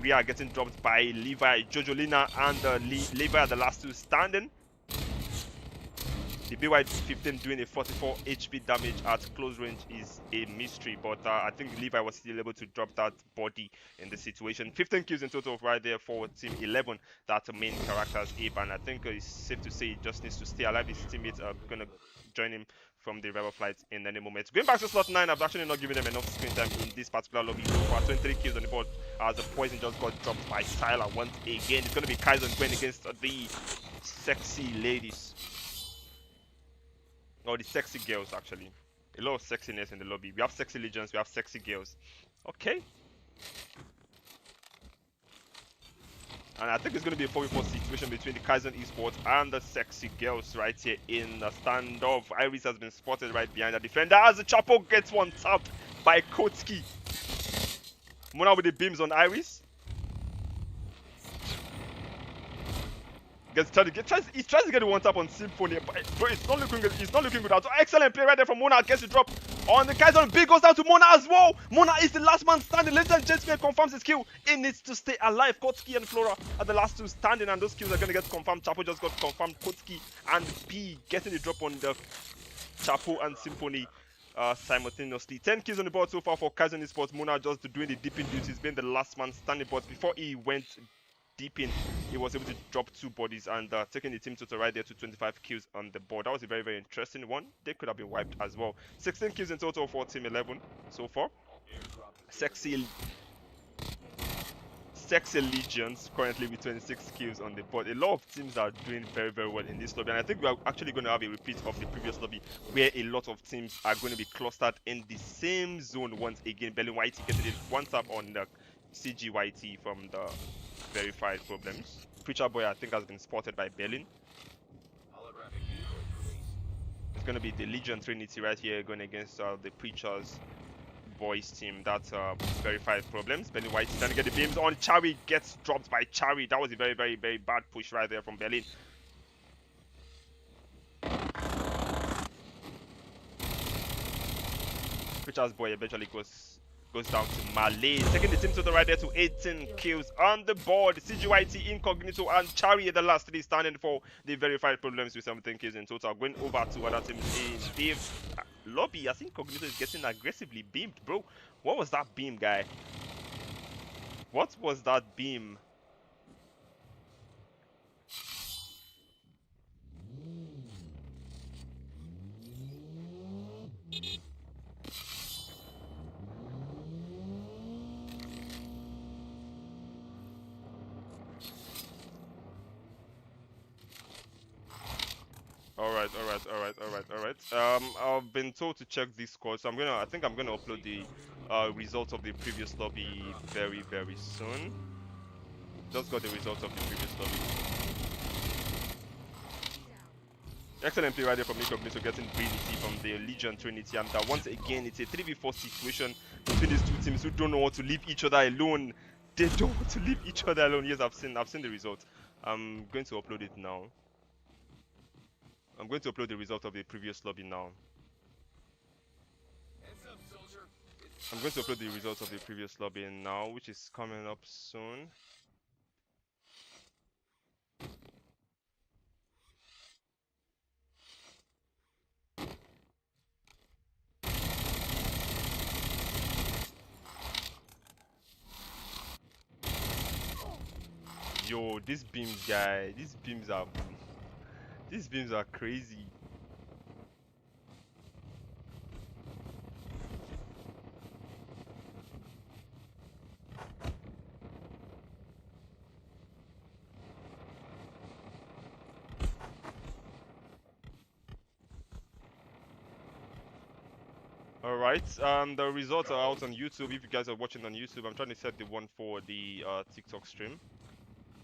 We are getting dropped by Levi, Jojolina, and Levi are the last two standing. The BY-15 doing a 44 HP damage at close range is a mystery, but I think Levi was still able to drop that body in the situation. 15 kills in total right there for Team 11, that main character's Ape, and I think it's safe to say he just needs to stay alive. His teammates are going to join him from the Rebel flight in any moment. Going back to slot 9, I've actually not given them enough screen time in this particular lobby. So far, 23 kills on the board as the poison just got dropped by Tyler once again. It's going to be Kaizen going against the Sexy Ladies. Or the Sexy Girls, actually. A lot of sexiness in the lobby. We have Sexy Legions, we have Sexy Girls. Okay. And I think it's going to be a 4v4 situation between the Kaizen Esports and the Sexy Girls right here in the standoff. Iris has been spotted right behind the defender as the Chapo gets one tapped by Kotski. Mona with the beams on Iris. He's trying to get the one tap on Symphony, but it's not looking good. It's not looking good at all. Excellent play right there from Mona. Gets the drop on the Kaizen. Big goes down to Mona as well. Mona is the last man standing. Ladies and gentlemen, confirms his kill. He needs to stay alive. Kotski and Flora are the last two standing, and those kills are going to get confirmed. Chapo just got confirmed. Kotski and P getting the drop on the Chapo and Symphony simultaneously. 10 kills on the board so far for Kaizen Esports. Mona just doing the dipping duties, being the last man standing, but before he went deep in, he was able to drop 2 bodies and taking the team total right there to 25 kills on the board. That was a very interesting one. They could have been wiped as well. 16 kills in total for Team 11 so far. Sexy Legions currently with 26 kills on the board. A lot of teams are doing very well in this lobby, and I think we are actually going to have a repeat of the previous lobby where a lot of teams are going to be clustered in the same zone once again. Berlin Whitey getting it one tap on the CGYT from the verified problems. Preacher Boy, I think, has been spotted by Berlin. It's going to be the Legion Trinity right here going against the Preacher's Boys team. That's verified problems. Berlin White is trying to get the beams on. Chari gets dropped by Chari. That was a very bad push right there from Berlin. Preacher's Boy eventually goes down to Malay, taking the team total right there to 18 kills on the board. CGYT, Incognito, and Chari are the last 3 standing for the verified problems with 17 kills in total. Going over to other teams in Dave lobby. I think Incognito is getting aggressively beamed, bro. What was that beam, guy? What was that beam? All right. I've been told to check this score, so I think I'm gonna upload the results of the previous lobby very, very soon. Just got the results of the previous lobby. Excellent play right there from Mgl getting Trinity from the Legion Trinity, and once again it's a 3v4 situation between these two teams who don't know how to leave each other alone. They don't want to leave each other alone. Yes, I've seen the result. I'm going to upload it now. I'm going to upload the result of the previous lobby now. I'm going to upload the results of the previous lobby now, which is coming up soon. Yo, these beams, guy. These beams are crazy. Alright, the results are out on YouTube. If you guys are watching on YouTube, I'm trying to set the one for the TikTok stream,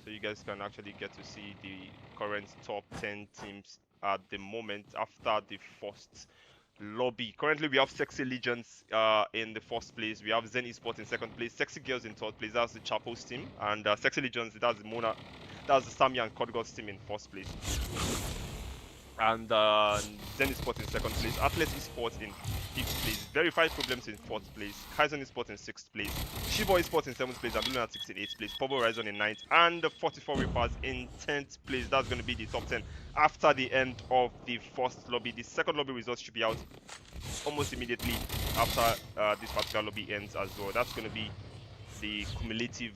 so you guys can actually get to see the current top 10 teams at the moment after the first lobby. Currently, we have Sexy Legions in the first place. We have Zen Esports in second place. Sexy Girls in third place. That's the Chapo's team. And Sexy Legions, that's the Mona, that's the Sammy and Codgos team in first place. And Zen Esports in second place. Atlas Esports in fifth place. Verified Problems in fourth place. Kaizen Esports in sixth place. Shibo Esports in seventh place. And Lunatics in eighth place. Purple Horizon in ninth. And the 44 Reapers in 10th place. That's going to be the top 10 after the end of the first lobby. The second lobby results should be out almost immediately after this particular lobby ends as well. That's going to be the cumulative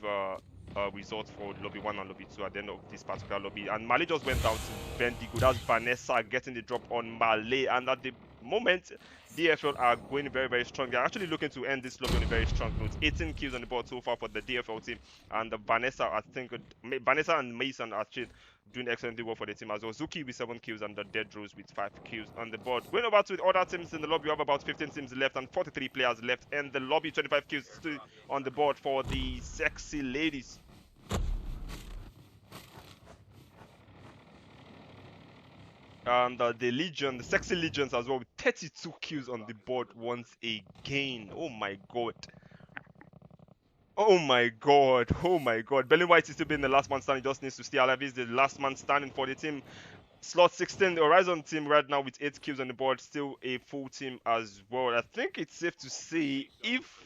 results for lobby 1 and lobby 2 at the end of this particular lobby. And Malay just went down to Bendigo. That's Vanessa getting the drop on Malay. And at the moment, DFL are going very, very strong. They're actually looking to end this lobby on a very strong note. 18 kills on the board so far for the DFL team. And Vanessa, I think, Vanessa and Mason are actually doing excellently well for the team as well. Zuki with 7 kills and the Dead Rose with 5 kills on the board. Going over to the other teams in the lobby, we have about 15 teams left and 43 players left. And the lobby, 25 kills still on the board for the Sexy Ladies. And the Legion, the Sexy Legions as well, with 32 kills on the board once again. Oh my god. Oh my god. Oh my god. Berlin White is still being the last man standing, just needs to stay alive. He's the last man standing for the team. Slot 16, the Horizon team right now with 8 kills on the board, still a full team as well. I think it's safe to say if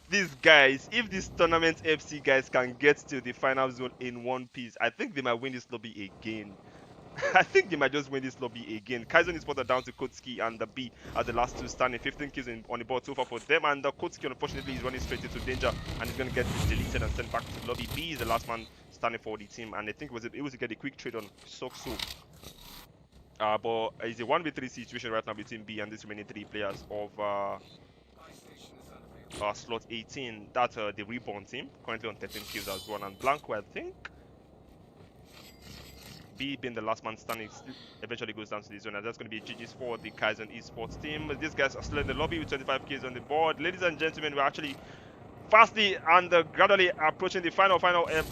these Tournament FC guys can get to the final zone in one piece, I think they might win this lobby again. I think they might just win this lobby again. Kaizen is spotted down to Kotski and the B as the last two standing. 15 kills on the board so far for them. And the Kotski, unfortunately, is running straight into danger and is going to get deleted and sent back to lobby. B is the last man standing for the team. And I think it was able to get a quick trade on Sokso. But it's a 1v3 situation right now between B and these remaining 3 players of slot 18. That's the Reborn team, currently on 13 kills as well. And Blanco, I think, B being the last man standing, eventually goes down to the zone, and that's going to be GG's for the Kaizen Esports team. These guys are still in the lobby with 25 kills on the board. Ladies and gentlemen, we're actually fastly and gradually approaching the final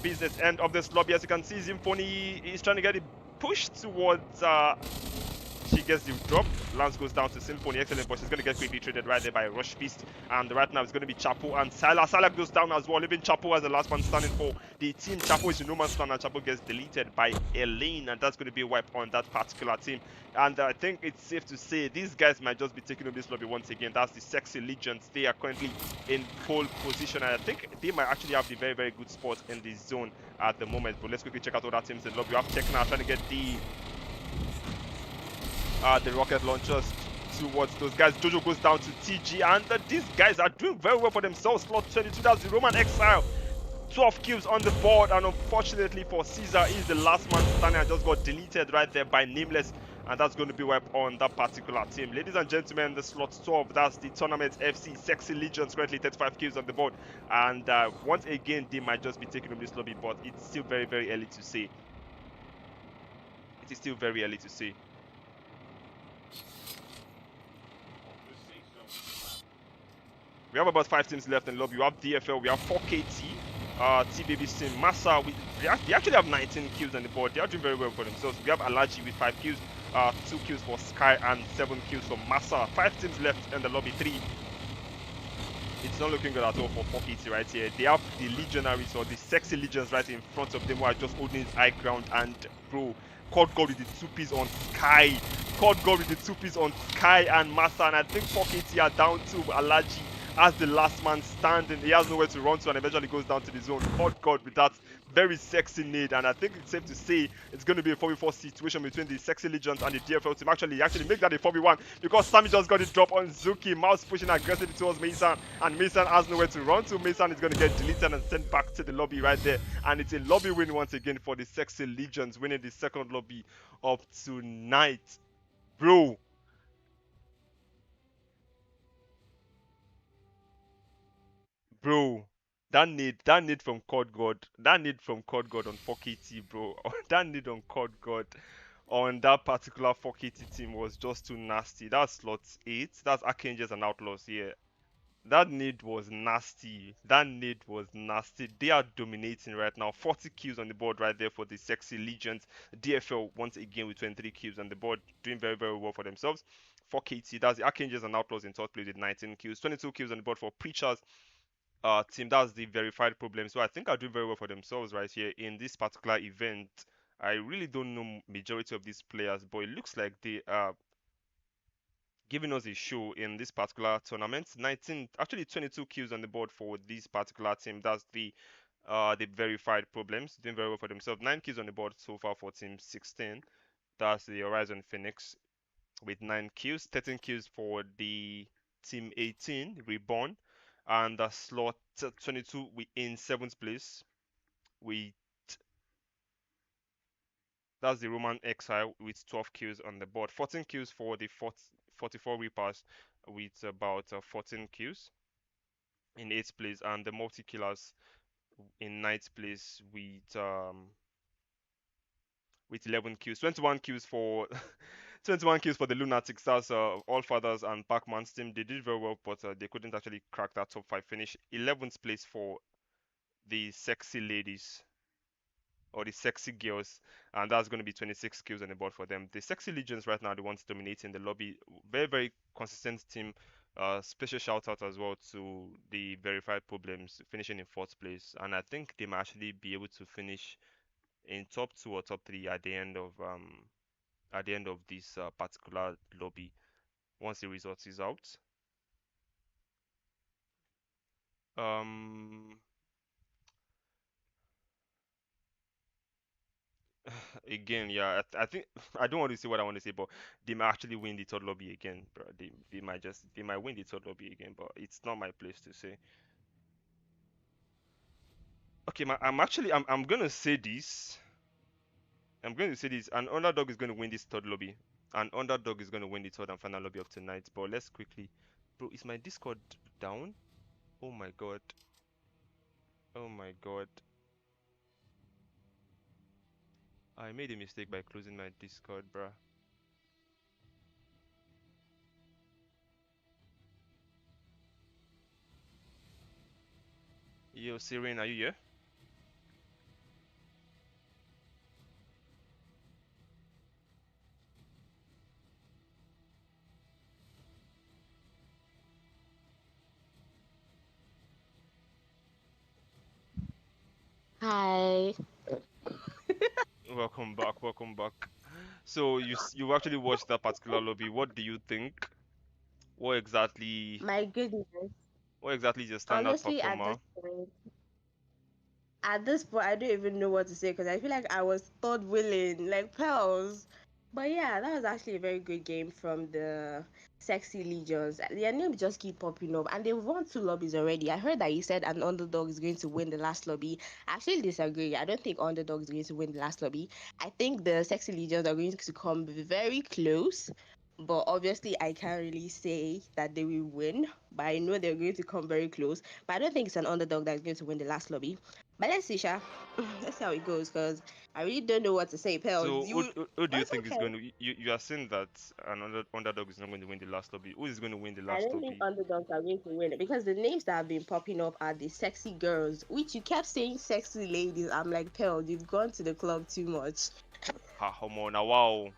business end of this lobby. As you can see, Symphony is trying to get it pushed towards she gets the drop. Lance goes down to Symphony. Excellent, but she's going to get quickly traded right there by Rush Beast. And right now it's going to be Chapo and Salah. Salah goes down as well, leaving Chapo as the last man standing for the team. Chapo is in no man's land, and Chapo gets deleted by Elaine. And that's going to be a wipe on that particular team. And I think it's safe to say these guys might just be taking over this lobby once again. That's the Sexy Legions. They are currently in pole position. And I think they might actually have the very, very good spot in the zone at the moment. But let's quickly check out other teams in the lobby. We have Tekna trying to get the rocket launchers towards those guys. Jojo goes down to TG, and these guys are doing very well for themselves. Slot 22, that's the Roman Exile. 12 kills on the board, and unfortunately for Caesar, he's the last man standing and just got deleted right there by Nameless, and that's going to be wiped on that particular team. Ladies and gentlemen, the slot 12, that's the Tournament FC Sexy Legions, currently 35 kills on the board, and once again, they might just be taking over this lobby, but it's still very, very early to say. It is still very early to say. The safe zone is collapsing. We have about 5 teams left in the lobby. We have DFL, we have 4KT, T-Baby's team, Massa. They actually have 19 kills on the board. They are doing very well for themselves. We have Alaji with 5 kills, 2 kills for Sky, and 7 kills for Massa. 5 teams left in the lobby, 3. It's not looking good at all for 4KT right here. They have the Legionaries or the sexy Legions right in front of them who are just holding his high ground. And bro, Cod God with the 2 piece on Sky. Cod God with the 2 piece on Sky and Massa. And I think 4KT are down to Alaji as the last man standing. He has nowhere to run to and eventually goes down to the zone. Cod God with that very sexy nade. And I think it's safe to say it's going to be a 4v4 situation between the sexy Legions and the DFL team. Actually make that a 4v1 because Sammy just got the drop on Zuki. Mouse pushing aggressively towards Mason, and Mason has nowhere to run to. Mason is going to get deleted and sent back to the lobby right there. And it's a lobby win once again for the sexy Legions, winning the second lobby of tonight. Bro, bro, that need from Cod God, on 4KT, bro. That need on Cod God on that particular 4KT team was just too nasty. That's slot 8. That's Archangels and Outlaws here. That need was nasty. That need was nasty. They are dominating right now. 40 kills on the board right there for the sexy Legions. DFL once again with 23 kills on the board, doing very, very well for themselves. 4KT, that's the Archangels and Outlaws in third place with 19 kills. 22 kills on the board for Preachers team. That's the verified problem. So I think I'll do very well for themselves right here in this particular event. I really don't know majority of these players, but it looks like they are giving us a show in this particular tournament. 19, actually 22 kills on the board for this particular team. That's the verified problems. Doing very well for themselves. 9 kills on the board so far for team 16. That's the Horizon Phoenix with 9 kills. 13 kills for the team 18 Reborn, and the slot 22 we in seventh place with that's the Roman Exile with 12 kills on the board. 14 kills for the 44 Reapers with about 14 kills in 8th place, and the Multi Killers in 9th place with 11 kills. 21 kills for 21 kills for the Lunatics. That's All Fathers and Pac-Man's team. They did very well, but they couldn't actually crack that top 5 finish. 11th place for the Sexy Ladies or the Sexy Girls, and that's going to be 26 kills on the board for them. The Sexy Legions right now are the ones dominating the lobby. Very, very consistent team. Special shout out as well to the Verified Problems finishing in 4th place, and I think they might actually be able to finish in top 2 or top 3 at the end of this particular lobby once the results is out. Um, again, yeah, I think I don't want to say what I want to say, but they might actually win the third lobby again, bro. They might win the third lobby again, but it's not my place to say. Okay, I'm gonna say this. I'm going to say this. An underdog is going to win this third lobby. An underdog is going to win the third and final lobby of tonight. But let's quickly, bro. Is my Discord down? Oh my god. Oh my god. I made a mistake by closing my Discord, bruh. Yo, Siren, are you here? Hi. Welcome back, welcome back. So you actually watched that particular lobby. What do you think? What exactly My goodness. what exactly is your standard Honestly, at this performer? point, I don't even know what to say because I feel like I was third willing, like Pelz. But yeah, that was actually a very good game from the Sexy Legions. Their names just keep popping up, and they've won 2 lobbies already. I heard that you said an underdog is going to win the last lobby. I actually disagree. I don't think underdog is going to win the last lobby. I think the Sexy Legions are going to come very close. But obviously, I can't really say that they will win. But I know they're going to come very close. But I don't think it's an underdog that's going to win the last lobby. But let's see, Sha. Let's see how it goes, because I really don't know what to say. Pelz, So who do but you it's think is okay. going to? You are saying that an underdog is not going to win the last lobby. Who is going to win the I last don't think lobby? underdogs are going to win it, because the names that have been popping up are the sexy girls, which you kept saying sexy ladies. I'm like, Pearl, you've gone to the club too much. Ha, come on now, wow.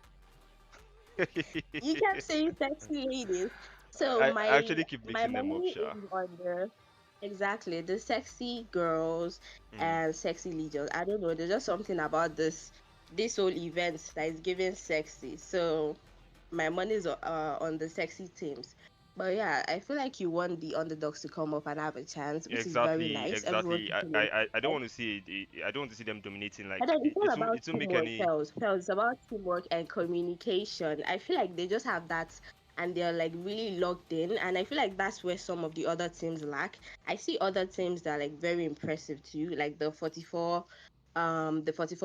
You kept saying sexy ladies. So I my actually keep my mixing them up, money Sha. is on the exactly the sexy girls Mm. and sexy legions. I don't know. There's just something about this whole event that is giving sexy. So my money is on the sexy teams. But yeah, I feel like you want the underdogs to come up and have a chance, which is very Exactly, nice. Everyone exactly. should come in. I don't want to see I don't want to see them dominating. And Like then it's all about it won't make teamwork, any. Pels. Pels, it's about teamwork and communication. I feel like they just have that, and they're like really locked in. And I feel like that's where some of the other teams lack. I see other teams that are like very impressive too, like the 44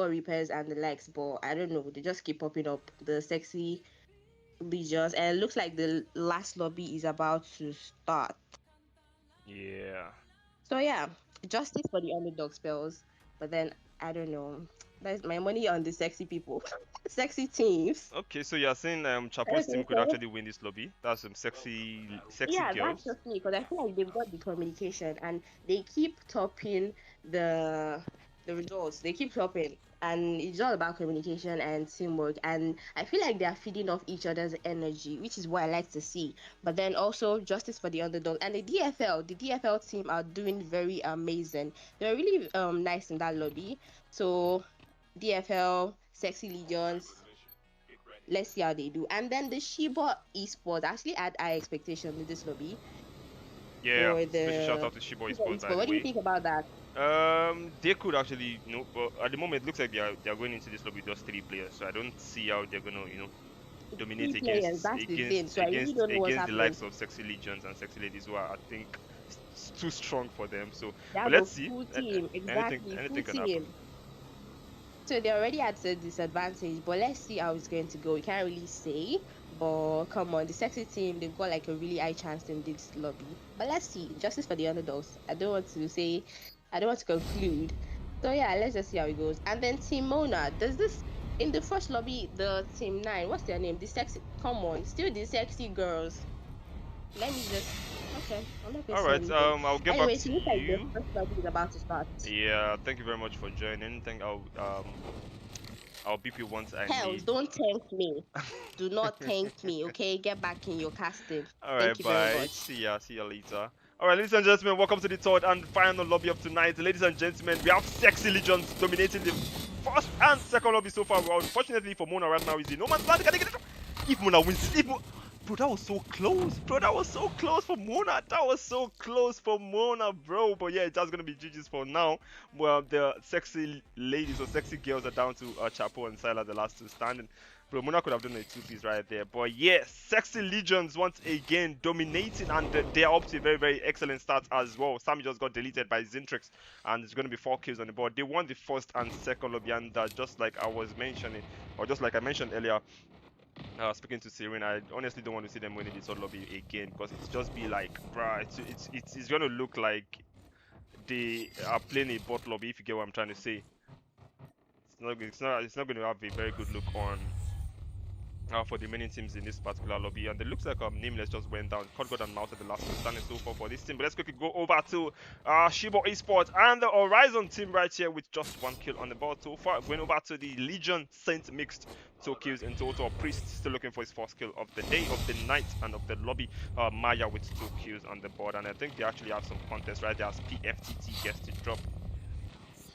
Reapers and the likes, but I don't know, they just keep popping up. The sexy legions, and it looks like the last lobby is about to start. Yeah. So yeah, justice for the underdog spells. But then I don't know. That's my money on the sexy people, sexy teams. Okay, so you're saying I don't Chapo's team think could so. actually win this lobby. That's some sexy Yeah, that's girls. just me, because I feel like they've got the communication, and they keep topping the the results. They keep topping, and it's all about communication and teamwork. And I feel like they are feeding off each other's energy, which is what I like to see. But then also justice for the underdog, and the DFL. The DFL team are doing very amazing. They're really nice in that lobby. So DFL, Sexy Legions, let's see how they do. And then the Shiba esports actually had high expectation with this lobby Yeah. for Special shout the out to Shiboy Shiba Sports, by esports. the What do you way. think about that? They could actually, but at the moment it looks like they are going into this lobby with just 3 players. So I don't see how they're gonna, dominate Three players, that's the thing. So I really don't know what's against the happening. likes of sexy legions and sexy ladies who are, I think, too strong for them. So, They but have a let's see. full team, exactly, full Anything can happen. team. So they already had a disadvantage, but let's see how it's going to go. We can't really say, but come on, the sexy team, they've got like a really high chance in this lobby. But let's see, justice for the underdogs. I don't want to conclude. So yeah, let's just see how it goes. And then Team Mona, does this in the first lobby, the Team 9, what's their name? The sexy, come on, still the sexy girls. Let me just, okay, I'm not going All to say right. anything. I'll get back Anyways, to it looks like the you. first lobby is about to start. Yeah. Thank you very much for joining. I'll beep you once I Hells, need. don't tempt me. Do not thank me, okay? Get back in your casting. All Thank right, you very bye. much. See ya later. All right, ladies and gentlemen, welcome to the third and final lobby of tonight. Ladies and gentlemen, we have sexy legions dominating the first and second lobby so far. Well, unfortunately for Mona right now, is in no man's land. If Mona wins, bro, that was so close. Bro, that was so close for Mona. That was so close for Mona, bro. But yeah, it's just gonna be GG's for now. Well, the sexy ladies or sexy girls are down to Chapo and Sila, the last two standing. Bro, Mona could have done a two-piece right there. But yes, Sexy Legions once again dominating, and they're up to a very, very excellent start as well. Sammy just got deleted by Zintrix, and it's going to be 4 kills on the board. They won the first and second lobby, and just like I was mentioning, or just like I mentioned earlier, speaking to Serena, I honestly don't want to see them winning this third lobby again, because it's just be like, bruh, it's going to look like they are playing a bot lobby, if you get what I'm trying to say. It's not going to have a very good look on for the remaining teams in this particular lobby. And it looks like Nameless just went down. Cod God and Mouse at the last one standing so far for this team. But let's quickly go over to Shibo Esports and the Horizon team right here with just 1 kill on the board so far. Going over to the Legion Saint Mixed, 2 kills in total. Priest still looking for his first kill of the day, of the night, and of the lobby. Maya with 2 kills on the board. And I think they actually have some contest right there as PFTT gets to drop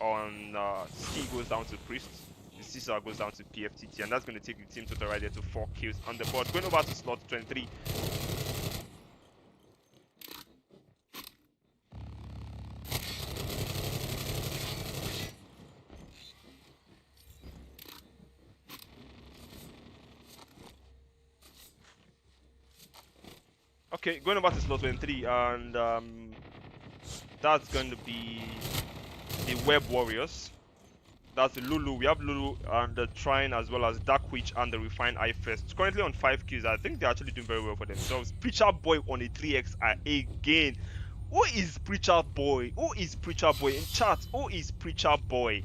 on Ski goes down to Priest. The Caesar goes down to PFTT, and that's going to take the team total right there to 4 kills on the board. Going over to slot 23. Okay, going over to slot 23, and that's going to be the Web Warriors. That's Lulu. We have Lulu and the Trine, as well as Dark Witch and the Refined Eye First. Currently on 5 kills. I think they're actually doing very well for themselves. Preacher Boy on a 3x again. Who is Preacher Boy? Who is Preacher Boy? In chat, who is Preacher Boy?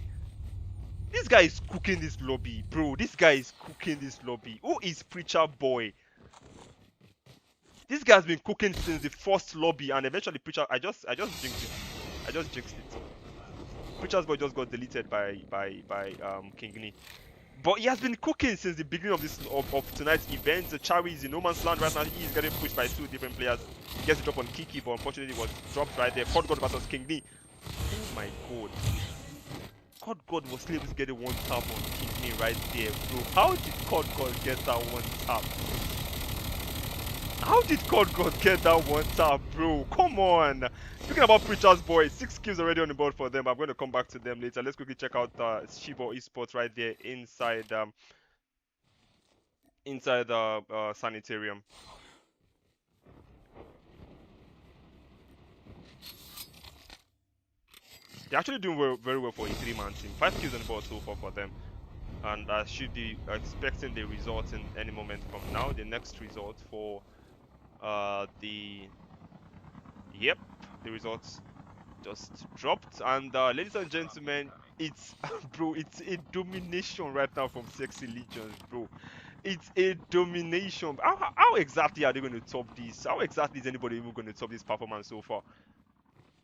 This guy is cooking this lobby, bro. This guy is cooking this lobby. Who is Preacher Boy? This guy's been cooking since the first lobby, and eventually Preacher. I just jinxed it. I just jinxed it. Preacher's Boy just got deleted by King Ni. But he has been cooking since the beginning of this of tonight's event. The Chawi is in no man's land right now. He is getting pushed by two different players. He gets a drop on Kiki, but unfortunately was dropped right there. Cod God versus King Ni. Oh my god. Cod God was able to get a one tap on King Ni right there, bro. How did Cod God get that one tap? How did Cod God get that one tap, bro? Come on. Speaking about Preacher's Boy, 6 kills already on the board for them. I'm going to come back to them later. Let's quickly check out Shibo Esports right there inside Sanitarium. They're actually doing very well for a 3-man team. 5 kills on the board so far for them. And I should be expecting the result in any moment from now. The next result for the results just dropped. And ladies and gentlemen, it's bro, it's a domination right now from Sexy Legions, bro. It's a domination. How exactly are they going to top this? How exactly is anybody even going to top this performance so far?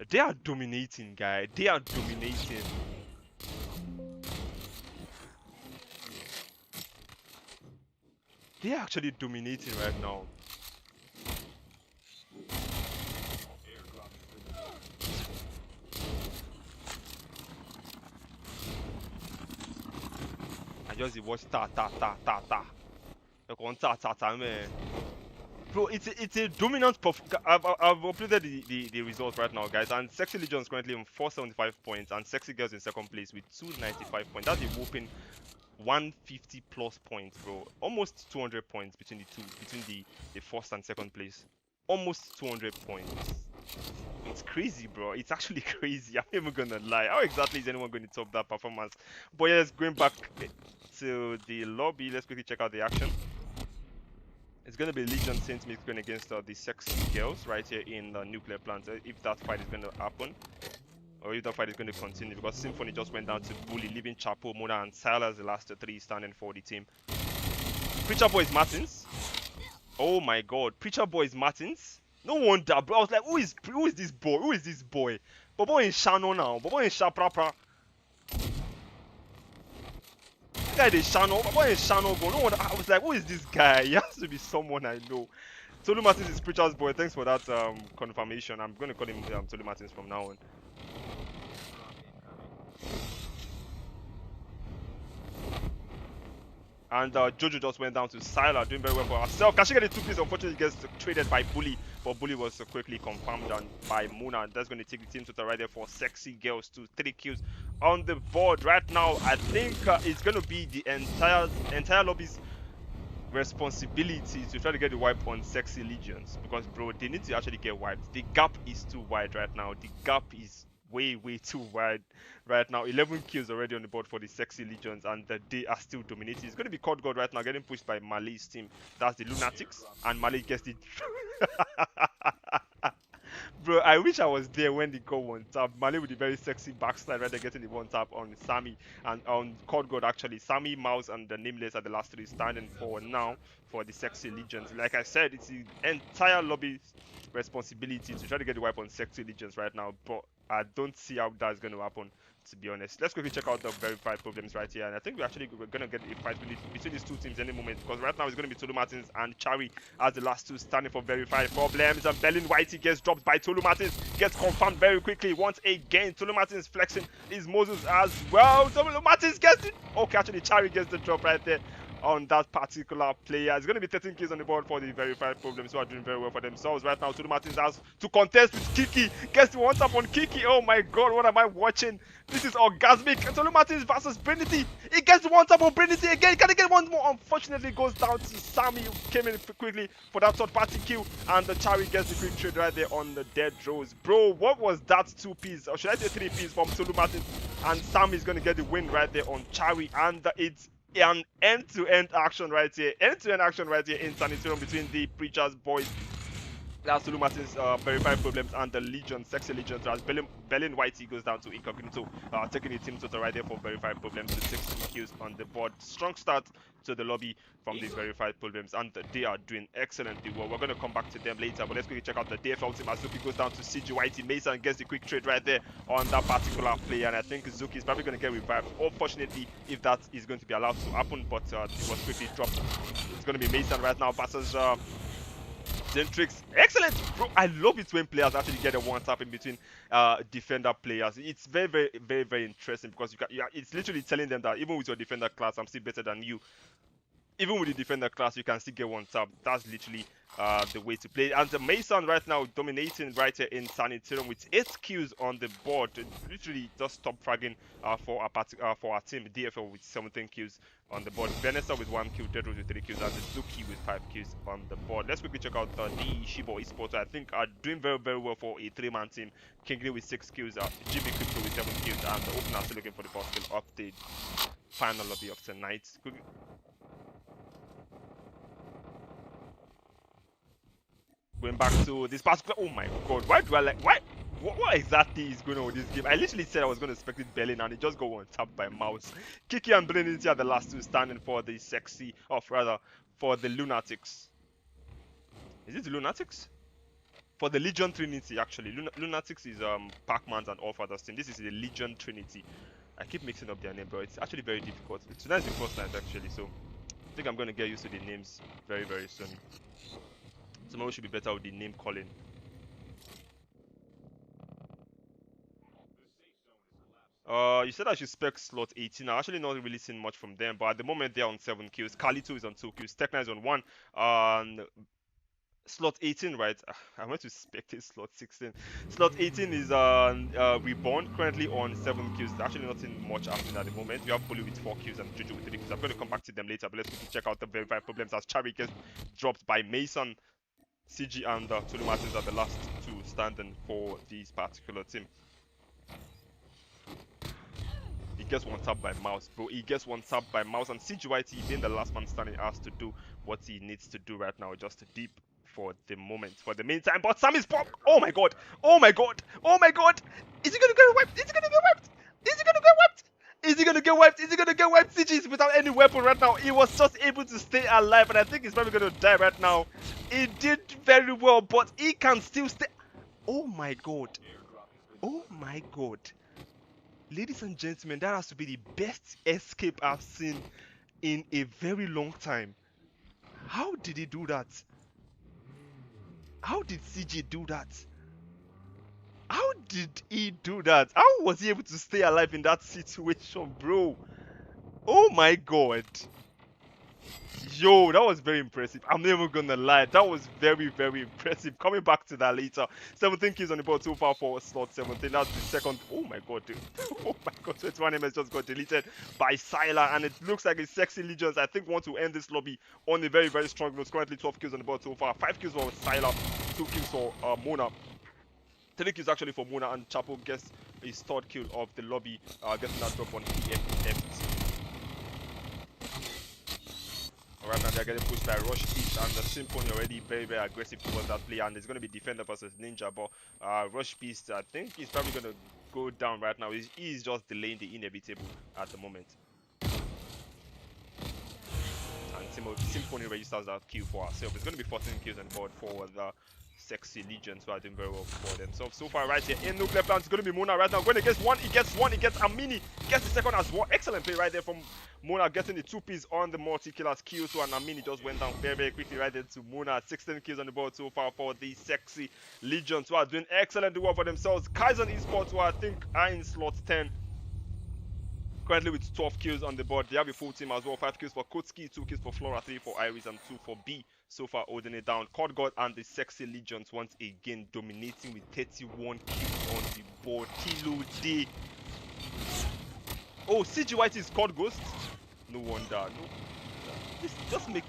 They are dominating, guy. They are dominating. They are actually dominating right now. I just watch ta. Like on ta man. Bro, it's a dominant I've uploaded the results right now, guys, and Sexy Legion is currently on 475 points, and Sexy Girls in second place with 295 points. That's a whopping 150 plus points, bro. Almost 200 points between the first and second place. Almost 200 points. It's crazy, bro. It's actually crazy. I'm not even gonna lie. How exactly is anyone going to top that performance? But yes, going back to the lobby, let's quickly check out the action. It's going to be Legion Saint Mix going against the Sexy Girls right here in the nuclear plant. If that fight is going to happen, or if that fight is going to continue, because Symphony just went down to Bully, leaving Chapo, Mona, and Sailor as the last 3 standing for the team. Preacher Boy is Martins. Oh my god, Preacher Boy is Martins. No wonder, bro. I was like, who is this boy? Who is this boy? Bobo in Shano now. Bobo in Shaprapa. Guy they Shano, but in Shano go. No wonder, I was like, who is this guy? He has to be someone I know. Tolu Martins is Preacher's Boy. Thanks for that confirmation. I'm gonna call him Tolu Martins from now on. And Jojo just went down to Syla, doing very well for herself. Can she get the 2 kills? Unfortunately, gets traded by Bully, but Bully was quickly confirmed by Mona. That's going to take the team total right there for Sexy Girls to 3 kills on the board right now. I think it's going to be the entire lobby's responsibility to try to get the wipe on Sexy Legions, because bro, they need to actually get wiped. The gap is too wide right now. The gap is way too wide right now. 11 kills already on the board for the Sexy Legions, and they are still dominating. It's going to be Cod God right now, getting pushed by Mali's team. That's the Lunatics, and Mali gets the bro, I wish I was there when they got one tap. Mali with the very sexy backslide right there, getting the one tap on Sammy and on Cod God actually. Sammy, Mouse, and the Nameless are the last 3 standing for now for the Sexy Legions. Like I said, it's the entire lobby's responsibility to try to get the wipe on Sexy Legions right now, but I don't see how that's going to happen, to be honest. Let's quickly check out the verified problems right here, and I think we're actually going to get a fight between these 2 teams any moment, because right now it's going to be Tolu Martins and Chari as the last 2 standing for verified problems. And Berlin Whitey gets dropped by Tolu Martins, gets confirmed very quickly once again. Tolu Martins flexing his Moses as well. Tolu Martins gets it. Okay, actually Chari gets the drop right there on that particular player. It's going to be 13 kills on the board for the verified problems, who are doing very well for themselves right now. Tolu Martins has to contest with Kiki. Gets the one tap on Kiki. Oh my god, what am I watching? This is orgasmic. And Tolu Martins versus Brinity. He gets the one tap on Brinity again. Can he get one more? Unfortunately, goes down to Sammy, who came in quickly for that third party kill. And the Chari gets the quick trade right there on the dead Rose. Bro, what was that 2-piece? Or should I say 3-piece from Tolu Martins? And Sammy is going to get the win right there on Chari. And it's an end-to-end action right here. End-to-end action right here in Sanitarium between the Preacher's Boys That's Tulu Martin's verified problems and the Legion, Sexy Legion. So as Berlin Whitey goes down to Incognito, taking the team total right there for verified problems with 16 kills on the board. Strong start to the lobby from these verified problems, and they are doing excellently well. We're going to come back to them later, but let's quickly check out the DFL team as Zuki goes down to CG Whitey. Mason gets the quick trade right there on that particular play, and I think Zuki is probably going to get revived. Unfortunately, if that is going to be allowed to happen, but it was quickly dropped. It's going to be Mason right now versus Zentrix. Excellent, bro. I love it when players actually get a one tap in between defender players. It's very interesting because it's literally telling them that even with your defender class, I'm still better than you. Even with the defender class, you can still get one tap. That's literally the way to play. And the Mason right now dominating right here in Sanitarium with 8 kills on the board. Literally just top fragging for our team. DFL with 17 kills on the board. Vanessa with 1 kill, Deadrose with 3 kills, and the Zuki with 5 kills on the board. Let's quickly check out the Shibo Esports. I think are doing very well for a 3-man team. Kingley with 6 kills, Jimmy Crypto with 7 kills, and the opener still looking for the first kill of the final lobby of tonight. Going back to this particular, oh my god, why do I like, what exactly is going on with this game? I literally said I was going to expect it Berlin and it just got one tapped by mouse. Kiki and Trinity are the last two standing for the sexy, or rather, for the Lunatics. Is it the Lunatics? For the Legion Trinity, actually. Lunatics is Pac-Man's and All Father's team. This is the Legion Trinity. I keep mixing up their name, bro. It's actually very difficult. Tonight's the first night, actually, so I think I'm going to get used to the names very soon. Tomorrow should be better with the name calling. You said I should spec slot 18. I'm actually not really seeing much from them, but at the moment they're on 7 kills. Kalito is on 2 kills. Tekna is on 1. Slot 18, right? I went to spec it slot 16. Slot 18 is Reborn, currently on 7 kills. Actually nothing much happening at the moment. We have Bully with 4 kills and Juju with 3 kills. I'm going to come back to them later, but let's quickly check out the verified problems as Chari gets dropped by Mason. CG and Tulu Martins are the last two standing for this particular team. He gets one tap by mouse, bro. He gets one tap by mouse, and CGYT being the last man standing has to do what he needs to do right now, just to deep for the moment, for the meantime. But Sam is pop. Oh my god! Oh my god! Oh my god! Is he gonna get wiped? Is he gonna get wiped? Is he gonna get wiped? Is he gonna get wiped? Is he gonna get wiped? CG is without any weapon right now. He was just able to stay alive, and I think he's probably gonna die right now. He did very well, but he can still stay. Oh my god! Oh my god! Ladies and gentlemen, that has to be the best escape I've seen in a very long time. How did he do that? How did CJ do that? How did he do that? How was he able to stay alive in that situation, bro? Oh my god. Yo, that was very impressive. I'm never gonna lie. That was very impressive. Coming back to that later. 17 kills on the board so far for slot 17. That's the second. Oh my god, dude. Oh my god, 21 MS just got deleted by Sylar. And it looks like his Sexy Legions, I think, want to end this lobby on a very strong note. Currently 12 kills on the board so far. 5 kills for Sylar, 2 kills for Mona. 3 kills actually for Mona, and Chapo gets his third kill of the lobby, getting that drop on EFT. Right now they're getting pushed by Rush Beast, and the Symphony already very aggressive towards that play, and it's going to be Defender versus Ninja, but Rush Beast, I think he's probably going to go down right now. He's just delaying the inevitable at the moment. And Symphony registers that kill for herself. It's going to be 14 kills on board for the Sexy Legions, who are doing very well for themselves. So far right here in nuclear plant, it's going to be Mona right now. Going against one, he gets Amini, gets the second as well. Excellent play right there from Mona, getting the 2-piece on the multi-killers kill. So, and Amini just went down very quickly right there to Mona. 16 kills on the board so far for the Sexy Legions, who are doing excellent work for themselves. Kaizen Esports, who I think are in slot 10. Currently with 12 kills on the board. They have a full team as well. 5 kills for Kotski, 2 kills for Flora, 3 for Iris, and 2 for B. So far holding it down. Cod God and the Sexy Legions once again dominating with 31 kills on the board. Kilo D. Oh, CG White is Cod Ghost. No wonder. No. Just make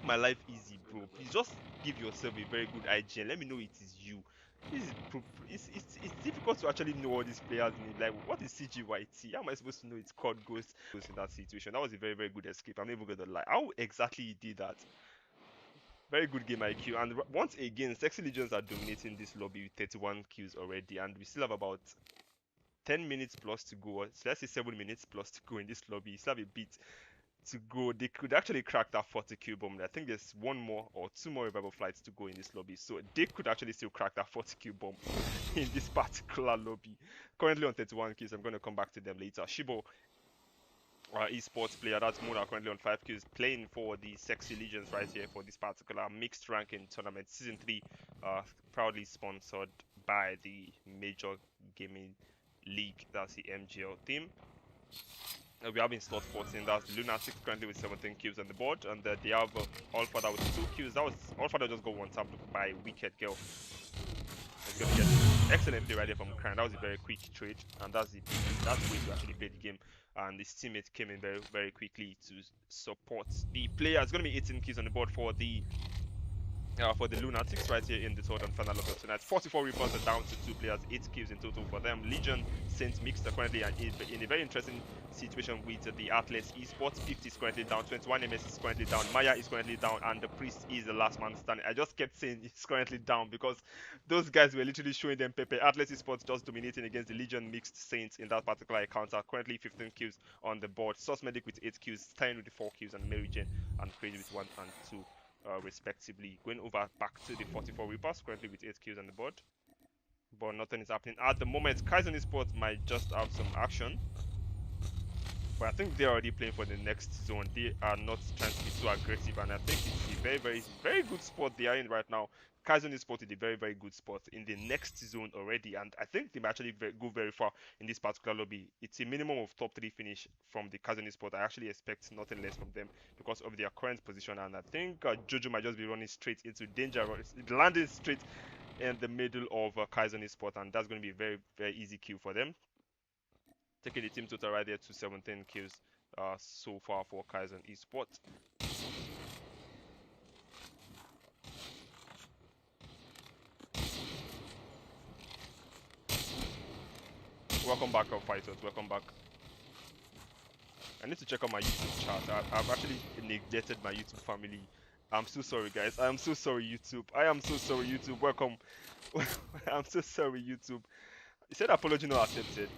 my life easy, bro. Please just give yourself a very good IGN. Let me know it is you. It's difficult to actually know all these players need. Like, what is CGYT? How am I supposed to know it's called Ghost in that situation? That was a very good escape. I'm never gonna lie. How exactly he did that? Very good game IQ. And once again, Sexy Legions are dominating this lobby with 31 kills already, and we still have about 10 minutes plus to go. So let's say 7 minutes plus to go in this lobby. We still have a bit to go. They could actually crack that 40 kill bomb. I think there's one more or two more revival flights to go in this lobby, so they could actually still crack that 40 kill bomb in this particular lobby. Currently on 31 kills. I'm going to come back to them later. Shibo, esports player, that's Mona, currently on 5 kills, playing for the Sexy Legions right here for this particular mixed ranking tournament, season 3, proudly sponsored by the Major Gaming League. That's the MGL team. We have in slot 14, that's Lunatic currently with 17 kills on the board, and they have Allfather with 2 kills. That was Allfather just got one tapped by Wicked Girl. He's gonna get excellent play right there from Kran. That was a very quick trade, and that's the way to actually play the game. And his teammate came in very, very quickly to support the player. It's gonna be 18 kills on the board for the Lunatics right here in the third and final of tonight. 44 rebounds are down to 2 players, 8 kills in total for them. Legion Saints Mixed are currently in a very interesting situation with the Atlas Esports. 50 is currently down, 21 MS is currently down, Maya is currently down, and the Priest is the last man standing. I just kept saying it's currently down because those guys were literally showing them Pepe. Atlas Esports just dominating against the Legion Mixed Saints in that particular encounter. Currently 15 kills on the board. Sauce Medic with 8 kills, Stein with 4 kills, and Mary Jane and Crazy with 1 and 2. Respectively. Going over back to the 44 Reapers, currently with 8 kills on the board, but nothing is happening at the moment. Kaizen Esports might just have some action, but I think they're already playing for the next zone. They are not trying to be too aggressive, and I think it's a very, very, very good spot they are in right now. Kaizen Esports is a very, very good spot in the next zone already, and I think they might actually go very far in this particular lobby. It's a minimum of top 3 finish from the Kaizen Esports. I actually expect nothing less from them because of their current position, and I think Jojo might just be running straight into danger, landing straight in the middle of Kaizen Esports, and that's going to be a very, very easy kill for them. Taking the team total right there to 17 kills so far for Kaizen Esports. Welcome back, fighters. Welcome back. I need to check out my YouTube chat. I've actually neglected my YouTube family. I'm so sorry, guys. I am so sorry, YouTube. I am so sorry, YouTube. Welcome. I'm so sorry, YouTube. He said apology not accepted.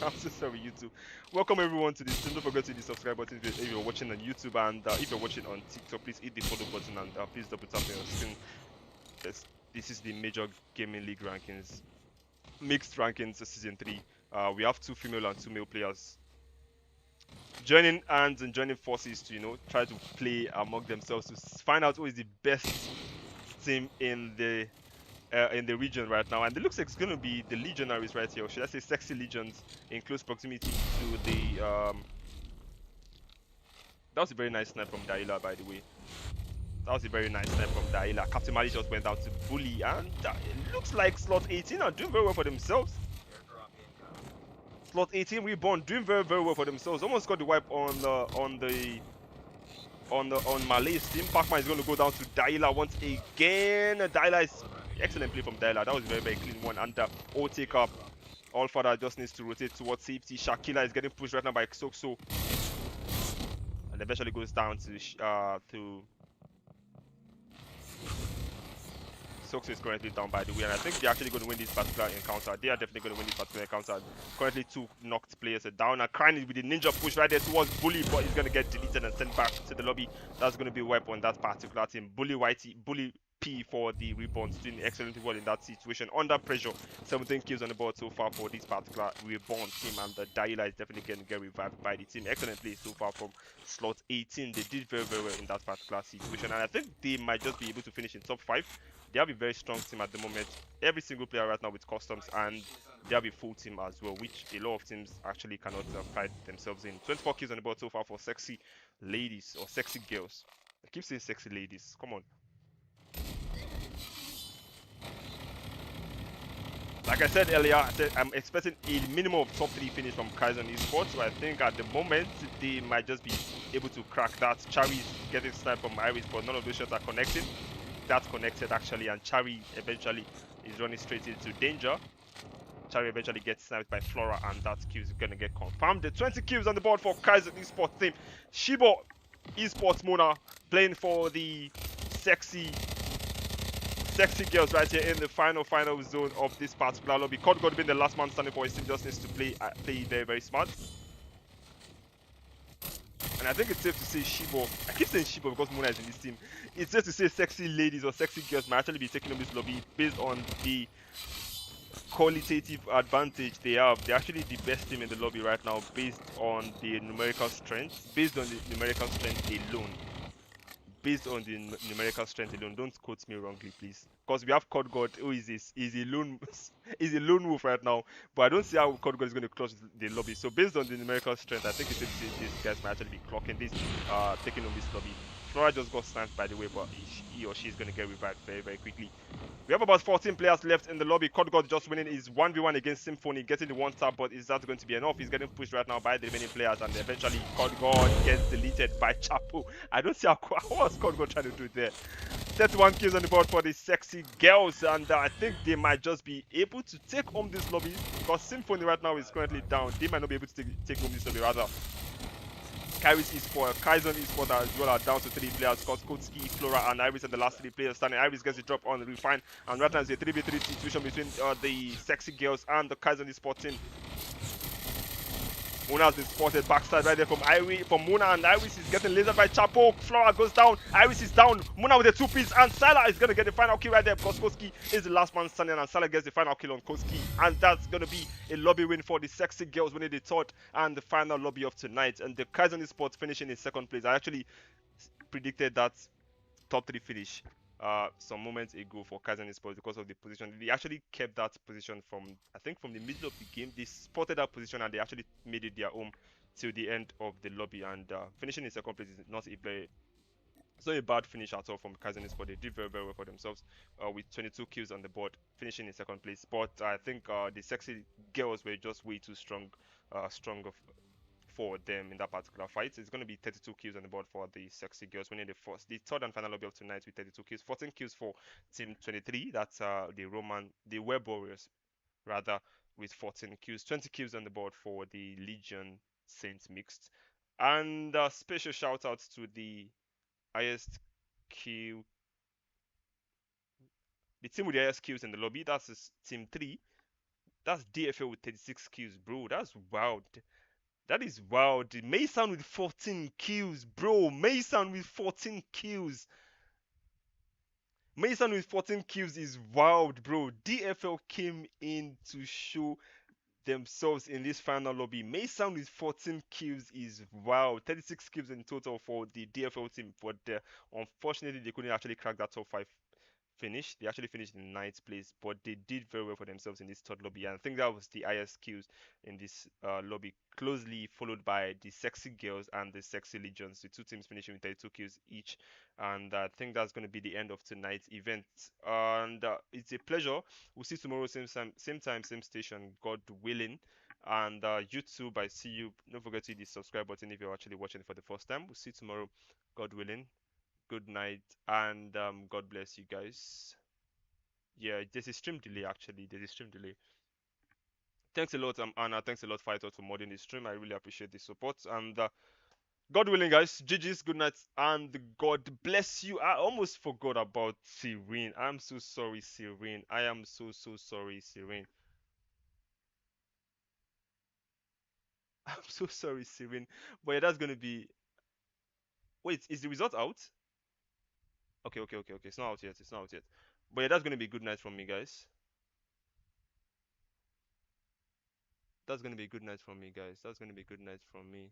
I'm so sorry, YouTube. Welcome everyone to this stream. Don't forget to hit the subscribe button if you're watching on YouTube, and if you're watching on TikTok, please hit the follow button and please double tap on your screen. This is the Major Gaming League rankings. Mixed rankings season 3. We have 2 female and 2 male players joining hands and joining forces to try to play among themselves to find out who is the best team in the region right now. And it looks like it's going to be the Legionaries right here, or should I say Sexy Legions, in close proximity to the that was a very nice snipe from Daila, by the way. That was a very nice snipe from Daila. Captain Mali just went down to bully, and it looks like slot 18 are doing very well for themselves. Slot 18 Reborn doing very, very well for themselves. Almost got the wipe on Malay's team. Pacman is going to go down to Daila once again. Daila is excellent play from Daila. That was a very, very clean one. And all take up. Allfather just needs to rotate towards safety. Shakila is getting pushed right now by Xoxo, and eventually goes down to Xoxo is currently down, by the way, and I think they're actually going to win this particular encounter. They are definitely going to win this particular encounter. Currently 2 knocked players are down, and Crying with the ninja push right there towards Bully, but he's going to get deleted and sent back to the lobby. That's going to be a wipe on that particular team. Bully P for the rebounds, doing excellently well in that situation. Under pressure, 17 kills on the board so far for this particular reborn team, and the Daila is definitely going to get revived by the team. Excellent play so far from slot 18. They did very, very well in that particular situation, and I think they might just be able to finish in top 5. They have a very strong team at the moment. Every single player right now with customs, and they have a full team as well, which a lot of teams actually cannot fight themselves in. 24 kills on the board so far for Sexy Ladies, or Sexy Girls. I keep saying Sexy Ladies. Come on. Like I said earlier, I'm expecting a minimum of top 3 finish from Kaizen Esports. So I think at the moment they might just be able to crack that. Chari is getting sniped from Iris, but none of those shots are connecting. That's connected actually, and Chari eventually is running straight into danger. Chari eventually gets sniped by Flora, and that kill is gonna get confirmed. The 20 kills on the board for Kaizen Esports team. Shibo Esports Mona playing for the sexy girls right here in the final zone of this particular lobby. Cod God being the last man standing for his team just needs to play very, very smart. And I think it's safe to say Shibo. I keep saying Shibo because Muna is in this team. It's safe to say sexy ladies or sexy girls might actually be taking on this lobby based on the qualitative advantage they have. They're actually the best team in the lobby right now based on the numerical strength. Based on the numerical strength alone. Based on the numerical strength alone. Don't quote me wrongly, please. Because we have Cod God, who is a lone is a lone wolf right now. But I don't see how Cod God is going to clutch the lobby. So based on the numerical strength, I think it's safe to say these guys might actually be clocking this, taking on this lobby. Flora just got sniped by the way, but he or she is going to get revived very, very quickly. We have about 14 players left in the lobby. Cod God just winning his 1v1 against Symphony, getting the one tap, but is that going to be enough? He's getting pushed right now by the remaining players, and eventually Cod God gets deleted by Chapo. I don't see how what's Cod God trying to do there. 31 kills on the board for the sexy girls, and I think they might just be able to take home this lobby because Symphony right now is currently down. They might not be able to take home this lobby rather. Kai's Esport, Kaizen Esport as well are down to 3 players. Kotski, Flora, and Iris are the last 3 players standing. Iris gets the drop on Refine, and right now it's a 3v3 situation between the sexy girls and the Kaizen Esport team. Muna has been spotted backside right there from Muna, and Iris is getting lasered by Chapo. Flora goes down, Iris is down. Muna with a 2-piece, and Salah is going to get the final kill right there because Koski is the last man standing, and Salah gets the final kill on Koski. And that's going to be a lobby win for the sexy girls winning the third and the final lobby of tonight. And the Kaizen Sports finishing in second place. I actually predicted that top 3 finish some moments ago for Kaizen Sports because of the position. They actually kept that position from, I think, from the middle of the game. They spotted that position and they actually made it their home till the end of the lobby. And finishing in second place is not it's not a bad finish at all from Kaizen Sport. They did very, very well for themselves with 22 kills on the board, finishing in second place. But I think the sexy girls were just way too strong for them in that particular fight. It's going to be 32 kills on the board for the sexy girls, winning the third and final lobby of tonight with 32 kills, 14 kills for Team 23. That's the Web Warriors, rather, with 14 kills, 20 kills on the board for the Legion Saints mixed. And special shout outs to the highest kill, the team with the highest kills in the lobby. That's Team 3. That's DFL with 36 kills, bro. That's wild. That is wild. Mason with 14 kills, bro. Mason with 14 kills. Mason with 14 kills is wild, bro. DFL came in to show themselves in this final lobby. Mason with 14 kills is wild. 36 kills in total for the DFL team, but unfortunately they couldn't actually crack that top 5 finish. They actually finished in 9th place, but they did very well for themselves in this third lobby. And I think that was the highest kills in this lobby, closely followed by the sexy girls and the sexy legions. The two teams finishing with 32 kills each. And I think that's going to be the end of tonight's event. And it's a pleasure. We'll see you tomorrow, same time, same station, God willing. And YouTube, I see you. Don't forget to hit the subscribe button if you're actually watching for the first time. We'll see you tomorrow, God willing. Good night, and God bless you guys. Yeah, there's a stream delay actually. There's a stream delay. Thanks a lot, Anna. Thanks a lot, Fighter, for modding the stream. I really appreciate the support. And God willing, guys, GG's, good night, and God bless you. I almost forgot about Serene. I'm so sorry, Serene. I am so sorry, Serene. I'm so sorry, Serene. But yeah, that's gonna be. Wait, is the result out? Okay. It's not out yet. It's not out yet. But yeah, that's gonna be good night from me, guys. That's gonna be a good night from me, guys. That's gonna be a good night from me.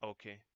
Okay.